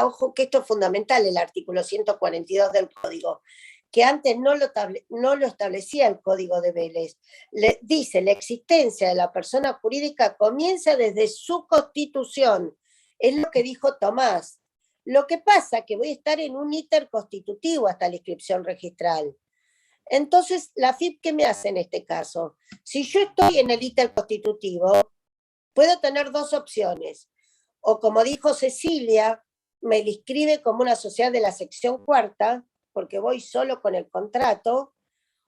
ojo que esto es fundamental, el artículo 142 del Código, que antes no lo establecía el Código de Vélez. Dice, la existencia de la persona jurídica comienza desde su constitución. Es lo que dijo Tomás. Lo que pasa es que voy a estar en un íter constitutivo hasta la inscripción registral. Entonces, la FIP, ¿qué me hace en este caso? Si yo estoy en el íter constitutivo, puedo tener 2 opciones. O como dijo Cecilia, me la inscribe como una sociedad de la sección cuarta, porque voy solo con el contrato,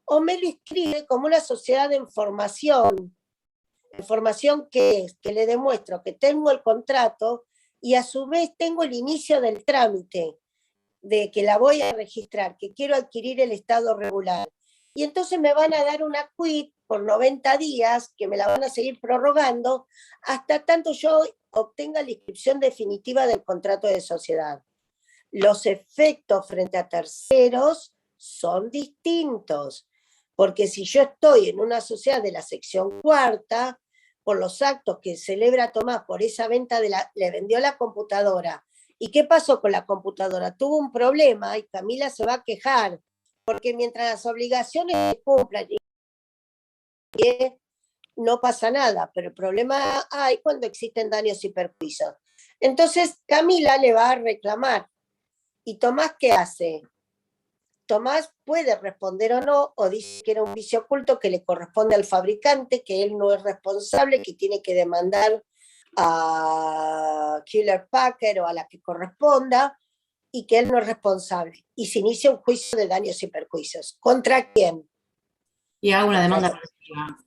o me lo inscribe como una sociedad de información. Información que es, que le demuestro que tengo el contrato y a su vez tengo el inicio del trámite de que la voy a registrar, que quiero adquirir el estado regular. y entonces me van a dar una quit por 90 días, que me la van a seguir prorrogando, hasta tanto yo obtenga la inscripción definitiva del contrato de sociedad. Los efectos frente a terceros son distintos, porque si yo estoy en una sociedad de la sección cuarta, por los actos que celebra Tomás por esa venta, le vendió la computadora. ¿Y qué pasó con la computadora? Tuvo un problema y Camila se va a quejar, porque mientras las obligaciones se cumplan, no pasa nada, pero el problema hay cuando existen daños y perjuicios. Entonces Camila le va a reclamar. ¿Y Tomás qué hace? Tomás puede responder o no, o dice que era un vicio oculto que le corresponde al fabricante, que él no es responsable, que tiene que demandar a Hewlett Packard o a la que corresponda, y que él no es responsable. Y se inicia un juicio de daños y perjuicios. ¿Contra quién? Y hago una demanda colectiva.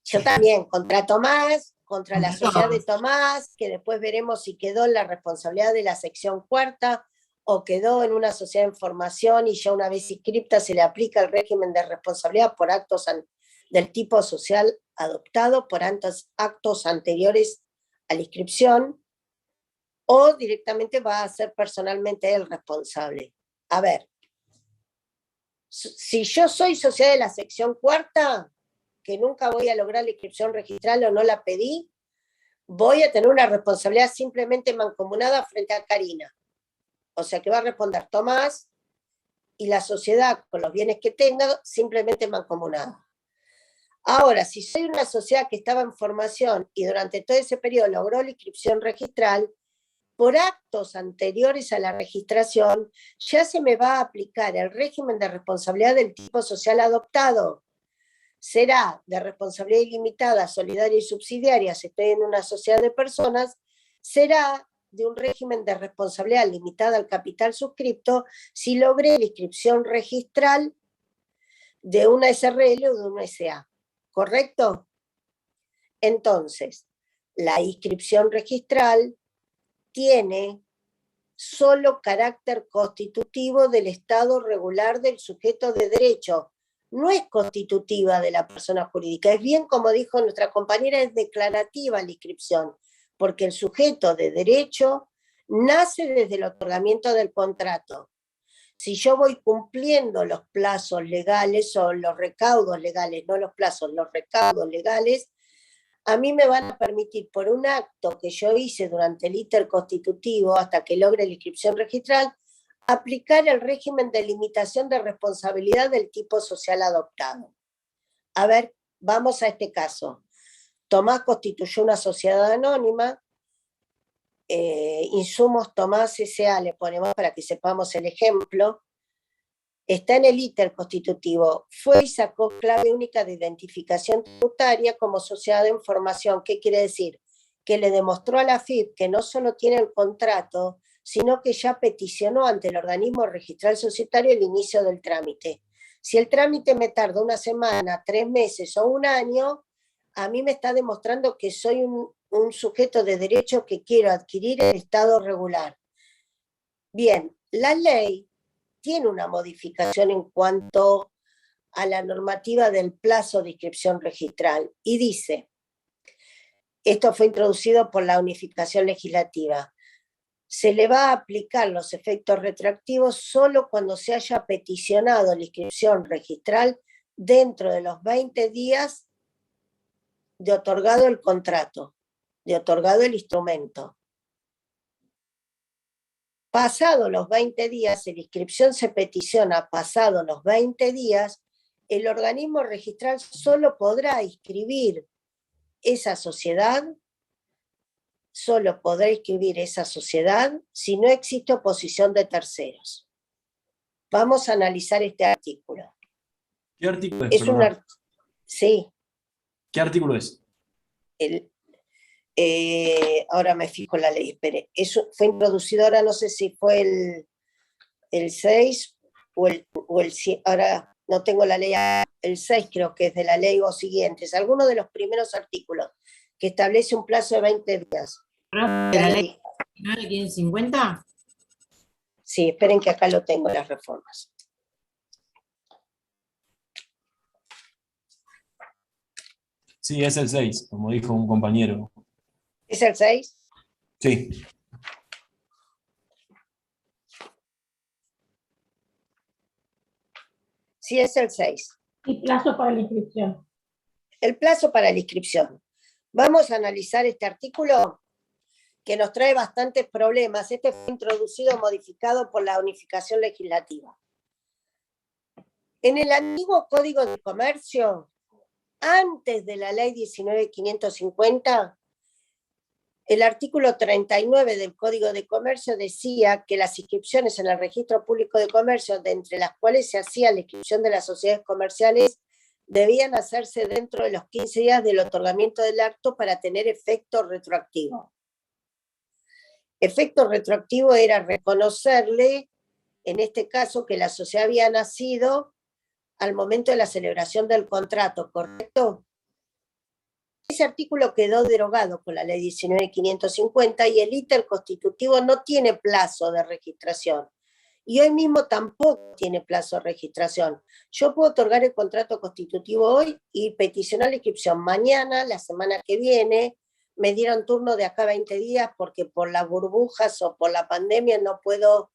Yo también, contra Tomás, contra la sociedad de Tomás, que después veremos si quedó en la responsabilidad de la sección cuarta, o quedó en una sociedad en formación y ya una vez inscripta se le aplica el régimen de responsabilidad por actos del tipo social adoptado, por actos anteriores a la inscripción, o directamente va a ser personalmente el responsable. A ver, si yo soy sociedad de la sección cuarta, que nunca voy a lograr la inscripción registral o no la pedí, voy a tener una responsabilidad simplemente mancomunada frente a Karina. O sea que va a responder Tomás y la sociedad con los bienes que tenga simplemente mancomunada. Ahora, si soy una sociedad que estaba en formación y durante todo ese periodo logró la inscripción registral, por actos anteriores a la registración ya se me va a aplicar el régimen de responsabilidad del tipo social adoptado. Será de responsabilidad ilimitada, solidaria y subsidiaria, si estoy en una sociedad de personas, será de un régimen de responsabilidad limitada al capital suscripto si logré la inscripción registral de una SRL o de una SA. ¿Correcto? Entonces, la inscripción registral tiene solo carácter constitutivo del estado regular del sujeto de derecho. No es constitutiva de la persona jurídica. Es bien, como dijo nuestra compañera, es declarativa la inscripción, porque el sujeto de derecho nace desde el otorgamiento del contrato. Si yo voy cumpliendo los plazos legales o los recaudos legales, no los plazos, los recaudos legales, a mí me van a permitir, por un acto que yo hice durante el íter constitutivo hasta que logre la inscripción registral, aplicar el régimen de limitación de responsabilidad del tipo social adoptado. A ver, vamos a este caso. Tomás constituyó una sociedad anónima, Insumos Tomás S.A. le ponemos para que sepamos el ejemplo, está en el íter constitutivo, fue y sacó clave única de identificación tributaria como sociedad en formación. ¿Qué quiere decir? Que le demostró a la AFIP que no solo tiene el contrato, sino que ya peticionó ante el organismo registral societario el inicio del trámite. Si el trámite me tarda una semana, 3 meses o un año, a mí me está demostrando que soy un sujeto de derecho que quiero adquirir el estado regular. Bien, la ley tiene una modificación en cuanto a la normativa del plazo de inscripción registral y dice, esto fue introducido por la unificación legislativa, se le va a aplicar los efectos retroactivos solo cuando se haya peticionado la inscripción registral dentro de los 20 días de otorgado el contrato, de otorgado el instrumento. Pasado los 20 días, si la inscripción se peticiona pasado los 20 días, el organismo registral solo podrá inscribir esa sociedad, si no existe oposición de terceros. Vamos a analizar este artículo. ¿Qué artículo es? Sí. ¿Qué artículo es? Ahora me fijo la ley, espere. Eso fue introducido, ahora no sé si fue el 6 o el 7, ahora no tengo la ley, el 6 creo que es de la ley o siguientes, alguno de los primeros artículos que establece un plazo de 20 días. ¿De la ley 1550? Sí, esperen que acá lo tengo, las reformas. Sí, es el 6, como dijo un compañero. ¿Es el 6? Sí. Sí, es el 6. Y plazo para la inscripción. El plazo para la inscripción. Vamos a analizar este artículo que nos trae bastantes problemas. Este fue introducido, modificado por la unificación legislativa. En el antiguo Código de Comercio, antes de la ley 19.550, el artículo 39 del Código de Comercio decía que las inscripciones en el Registro Público de Comercio, de entre las cuales se hacía la inscripción de las sociedades comerciales, debían hacerse dentro de los 15 días del otorgamiento del acto para tener efecto retroactivo. Efecto retroactivo era reconocerle, en este caso, que la sociedad había nacido al momento de la celebración del contrato, ¿correcto? Ese artículo quedó derogado con la ley 19.550 y el íter constitutivo no tiene plazo de registración. Y hoy mismo tampoco tiene plazo de registración. Yo puedo otorgar el contrato constitutivo hoy y peticionar la inscripción mañana, la semana que viene. Me dieron turno de acá a 20 días porque por las burbujas o por la pandemia no puedo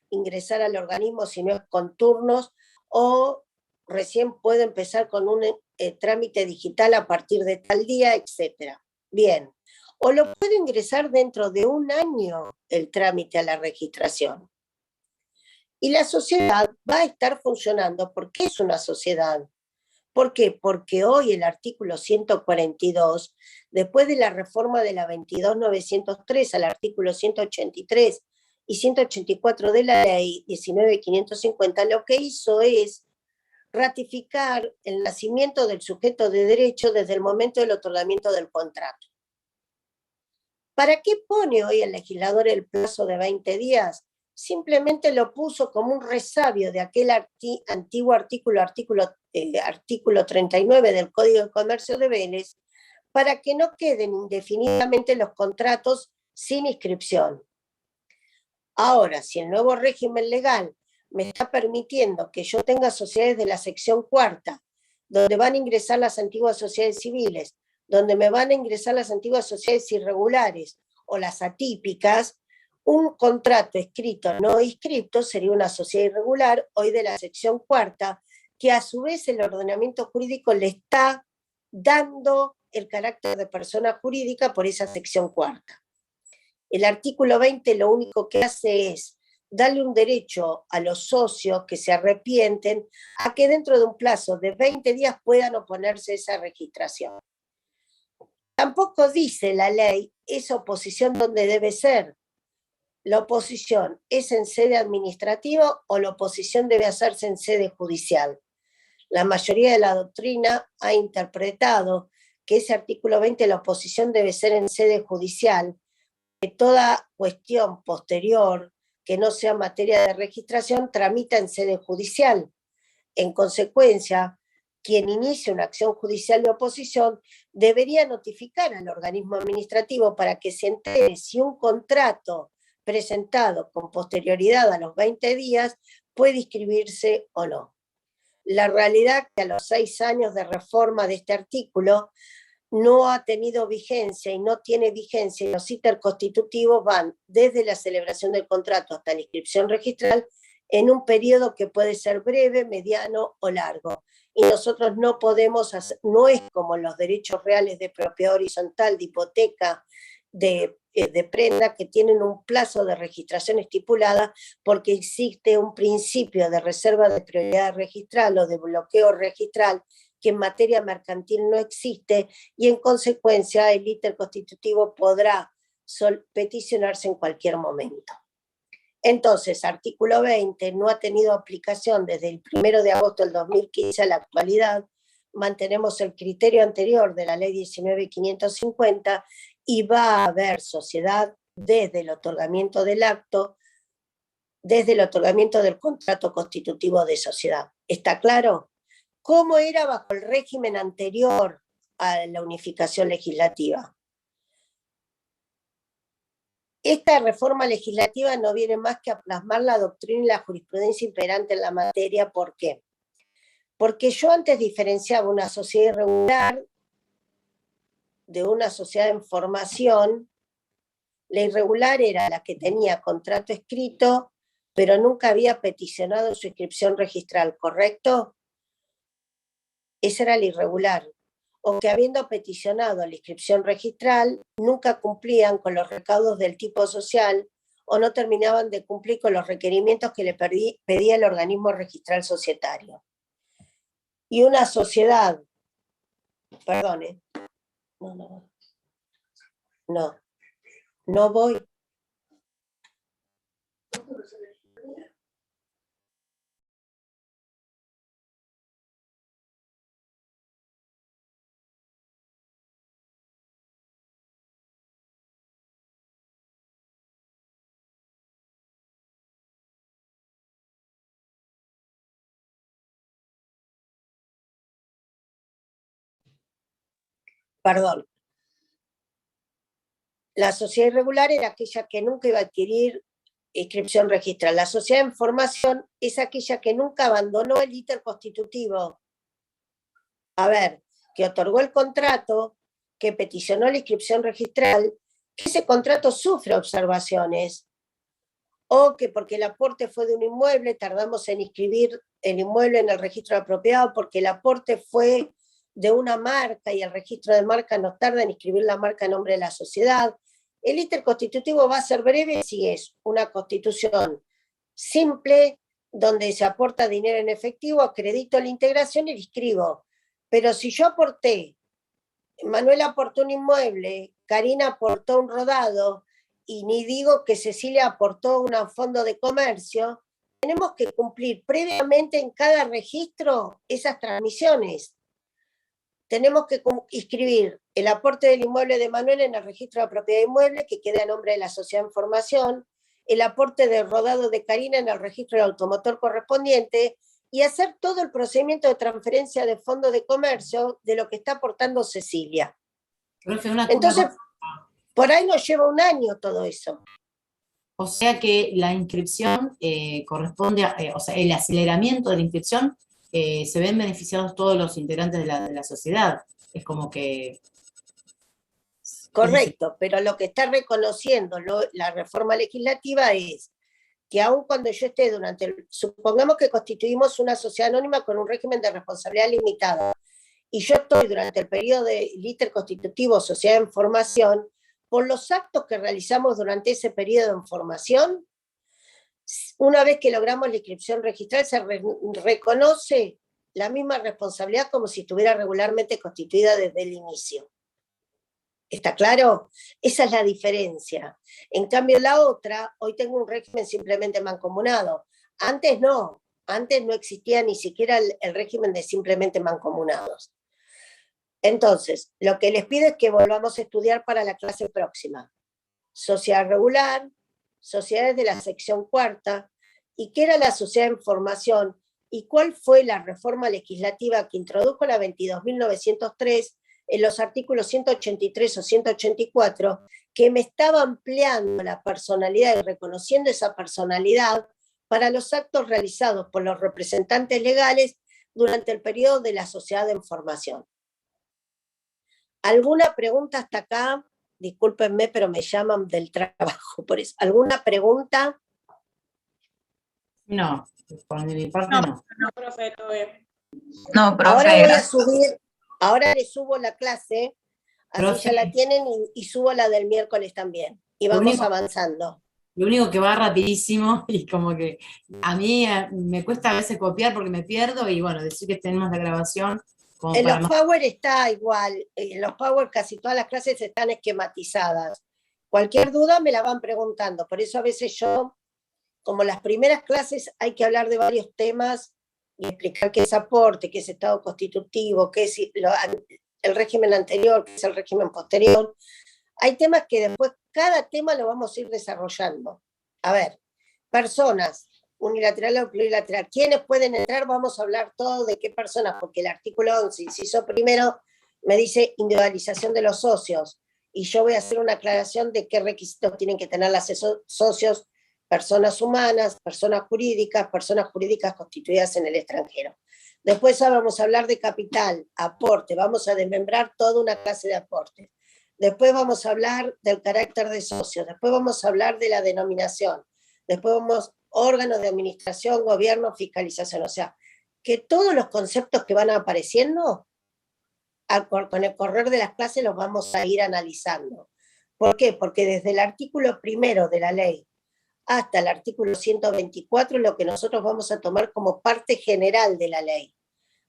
ingresar al organismo si no es con turnos, o recién puedo empezar con un trámite digital a partir de tal día, etc. Bien. O lo puedo ingresar dentro de un año el trámite a la registración. Y la sociedad va a estar funcionando porque es una sociedad. ¿Por qué? Porque hoy el artículo 142, después de la reforma de la 22.903 al artículo 183 y 184 de la ley 19.550, lo que hizo es ratificar el nacimiento del sujeto de derecho desde el momento del otorgamiento del contrato. ¿Para qué pone hoy el legislador el plazo de 20 días? Simplemente lo puso como un resabio de aquel antiguo artículo 39 del Código de Comercio de Vélez, para que no queden indefinidamente los contratos sin inscripción. Ahora, si el nuevo régimen legal me está permitiendo que yo tenga sociedades de la sección cuarta, donde van a ingresar las antiguas sociedades civiles, donde me van a ingresar las antiguas sociedades irregulares o las atípicas, un contrato escrito no inscripto sería una sociedad irregular, hoy de la sección cuarta, que a su vez el ordenamiento jurídico le está dando el carácter de persona jurídica por esa sección cuarta. El artículo 20 lo único que hace es darle un derecho a los socios que se arrepienten a que dentro de un plazo de 20 días puedan oponerse a esa registración. Tampoco dice la ley esa oposición donde debe ser. ¿La oposición es en sede administrativa o la oposición debe hacerse en sede judicial? La mayoría de la doctrina ha interpretado que ese artículo 20, la oposición debe ser en sede judicial, que toda cuestión posterior que no sea materia de registración tramita en sede judicial. En consecuencia, quien inicie una acción judicial de oposición debería notificar al organismo administrativo para que se entere si un contrato presentado con posterioridad a los 20 días puede inscribirse o no. La realidad es que a los 6 años de reforma de este artículo no ha tenido vigencia y no tiene vigencia, y los íter constitutivos van desde la celebración del contrato hasta la inscripción registral en un periodo que puede ser breve, mediano o largo. Y nosotros no podemos hacer, no es como los derechos reales de propiedad horizontal, de hipoteca, de prenda, que tienen un plazo de registración estipulada porque existe un principio de reserva de prioridad registral o de bloqueo registral que en materia mercantil no existe, y en consecuencia el íter constitutivo podrá peticionarse en cualquier momento. Entonces, artículo 20 no ha tenido aplicación desde el 1 de agosto del 2015 a la actualidad. Mantenemos el criterio anterior de la ley 19.550 y va a haber sociedad desde el otorgamiento del acto, desde el otorgamiento del contrato constitutivo de sociedad. ¿Está claro? ¿Cómo era bajo el régimen anterior a la unificación legislativa? Esta reforma legislativa no viene más que a plasmar la doctrina y la jurisprudencia imperante en la materia. ¿Por qué? Porque yo antes diferenciaba una sociedad irregular de una sociedad en formación, la irregular era la que tenía contrato escrito, pero nunca había peticionado su inscripción registral, ¿correcto? Esa era la irregular. O que habiendo peticionado la inscripción registral, nunca cumplían con los recaudos del tipo social o no terminaban de cumplir con los requerimientos que le pedía el organismo registral societario. Y una sociedad, perdone, no voy. Perdón. La sociedad irregular era aquella que nunca iba a adquirir inscripción registral. La sociedad en formación es aquella que nunca abandonó el íter constitutivo. A ver, que otorgó el contrato, que peticionó la inscripción registral, que ese contrato sufre observaciones, o que porque el aporte fue de un inmueble, tardamos en inscribir el inmueble en el registro de propiedad, porque el aporte fue de una marca y el registro de marca nos tarda en inscribir la marca en nombre de la sociedad. El íter constitutivo va a ser breve si es una constitución simple, donde se aporta dinero en efectivo, acredito la integración y la inscribo. Pero si yo aporté, Manuel aportó un inmueble, Karina aportó un rodado, y ni digo que Cecilia aportó un fondo de comercio, tenemos que cumplir previamente en cada registro esas transmisiones. Tenemos que inscribir el aporte del inmueble de Manuel en el registro de propiedad inmueble, que quede a nombre de la sociedad en formación, el aporte del rodado de Karina en el registro del automotor correspondiente, y hacer todo el procedimiento de transferencia de fondo de comercio de lo que está aportando Cecilia. Entonces, por ahí nos lleva un año todo eso. O sea que la inscripción corresponde a, o sea, el aceleramiento de la inscripción, se ven beneficiados todos los integrantes de la sociedad. Es como que... Correcto, pero lo que está reconociendo la reforma legislativa es que aun cuando yo esté supongamos que constituimos una sociedad anónima con un régimen de responsabilidad limitada, y yo estoy durante el periodo del íter constitutivo sociedad en formación, por los actos que realizamos durante ese periodo en formación, una vez que logramos la inscripción registral, se reconoce la misma responsabilidad como si estuviera regularmente constituida desde el inicio. ¿Está claro? Esa es la diferencia. En cambio, la otra, hoy tengo un régimen simplemente mancomunado. Antes no existía ni siquiera el régimen de simplemente mancomunados. Entonces, lo que les pido es que volvamos a estudiar para la clase próxima. Sociedad regular, sociedades de la sección cuarta, y qué era la sociedad en formación, y cuál fue la reforma legislativa que introdujo la 22.903 en los artículos 183 o 184, que me estaba ampliando la personalidad y reconociendo esa personalidad para los actos realizados por los representantes legales durante el periodo de la sociedad en formación. ¿Alguna pregunta hasta acá? Discúlpenme, pero me llaman del trabajo por eso. ¿Alguna pregunta? No, por mi parte no. No, profe. Ahora voy a subir, ahora les subo la clase, así Profe. ya la tienen, y subo la del miércoles también. Y vamos avanzando. Lo único que va rapidísimo, y como que a mí me cuesta a veces copiar porque me pierdo, y bueno, decir que tenemos la grabación. En los Power está igual, en los Power casi todas las clases están esquematizadas. Cualquier duda me la van preguntando, por eso a veces yo, como las primeras clases hay que hablar de varios temas y explicar qué es aporte, qué es estado constitutivo, qué es el régimen anterior, qué es el régimen posterior. Hay temas que después, cada tema lo vamos a ir desarrollando. A ver, personas, unilateral o plurilateral, ¿quiénes pueden entrar? Vamos a hablar todo de qué personas, porque el artículo 11, inciso primero, me dice individualización de los socios, y yo voy a hacer una aclaración de qué requisitos tienen que tener los socios: personas humanas, personas jurídicas constituidas en el extranjero. Después vamos a hablar de capital, aporte, vamos a desmembrar toda una clase de aportes. Después vamos a hablar del carácter de socios, después vamos a hablar de la denominación, después vamos órganos de administración, gobierno, fiscalización, o sea, que todos los conceptos que van apareciendo, con el correr de las clases los vamos a ir analizando. ¿Por qué? Porque desde el artículo 1 de la ley hasta el artículo 124 es lo que nosotros vamos a tomar como parte general de la ley.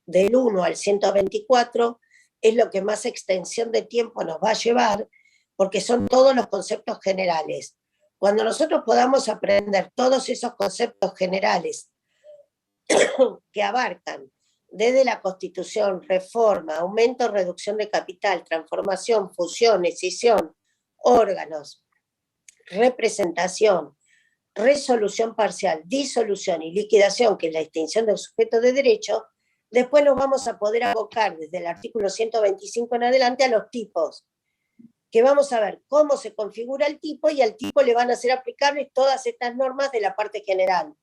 Del 1 al 124 es lo que más extensión de tiempo nos va a llevar, porque son todos los conceptos generales. Cuando nosotros podamos aprender todos esos conceptos generales que abarcan desde la Constitución, reforma, aumento, reducción de capital, transformación, fusión, escisión, órganos, representación, resolución parcial, disolución y liquidación, que es la extinción del sujeto de derecho, después nos vamos a poder abocar desde el artículo 125 en adelante a los tipos, que vamos a ver cómo se configura el tipo, y al tipo le van a ser aplicables todas estas normas de la parte general.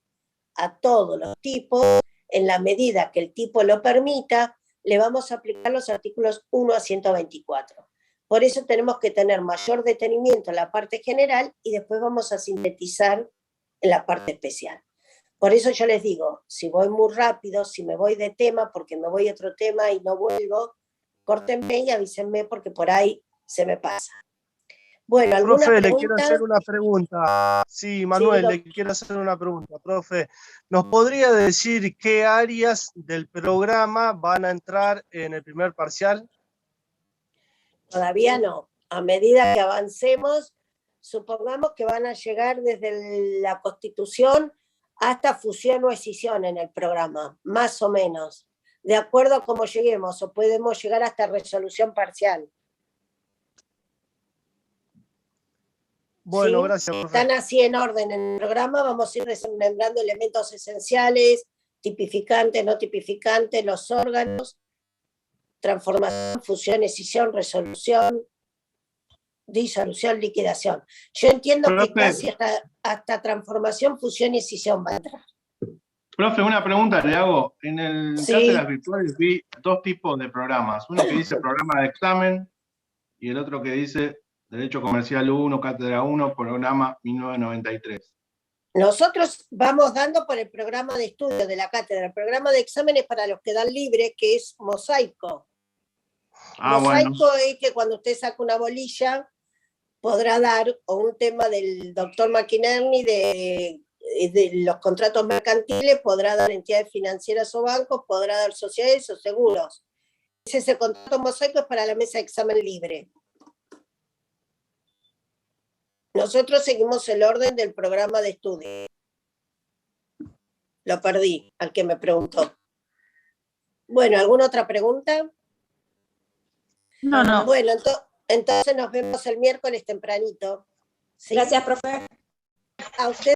A todos los tipos, en la medida que el tipo lo permita, le vamos a aplicar los artículos 1 a 124. Por eso tenemos que tener mayor detenimiento en la parte general y después vamos a sintetizar en la parte especial. Por eso yo les digo, si voy muy rápido, si me voy de tema porque me voy a otro tema y no vuelvo, córtenme y avísenme porque por ahí se me pasa. Bueno, ¿alguna profe, pregunta? le quiero hacer una pregunta. Sí, Manuel, Sí, le quiero hacer una pregunta, profe. ¿Nos podría decir qué áreas del programa van a entrar en el primer parcial? todavía no. A medida que avancemos, supongamos que van a llegar desde la Constitución hasta fusión o escisión en el programa, más o menos, de acuerdo a cómo lleguemos, o podemos llegar hasta resolución parcial. Bueno, ¿Sí? gracias, profe. Están así en orden en el programa, vamos a ir desmembrando elementos esenciales, tipificantes, no tipificantes, los órganos, transformación, fusión, escisión, resolución, disolución, liquidación. Yo entiendo que Profe. casi hasta transformación, fusión y escisión va a entrar. Profe, una pregunta le hago. En el Sí. cátedras virtuales vi dos tipos de programas. Uno que dice programa de examen y el otro que dice Derecho Comercial 1, Cátedra 1, programa 1993. Nosotros vamos dando por el programa de estudio de la cátedra. El programa de exámenes para los que dan libre, que es Mosaico. Mosaico Bueno. es que cuando usted saca una bolilla, podrá dar, o un tema del doctor McInerney de los contratos mercantiles, podrá dar entidades financieras o bancos, podrá dar sociedades o seguros. Ese contrato Mosaico es para la mesa de examen libre. Nosotros seguimos el orden del programa de estudio. Lo perdí, al que me preguntó. Bueno, ¿alguna otra pregunta? No. Bueno, entonces nos vemos el miércoles tempranito. ¿Sí? Gracias, profe. A usted.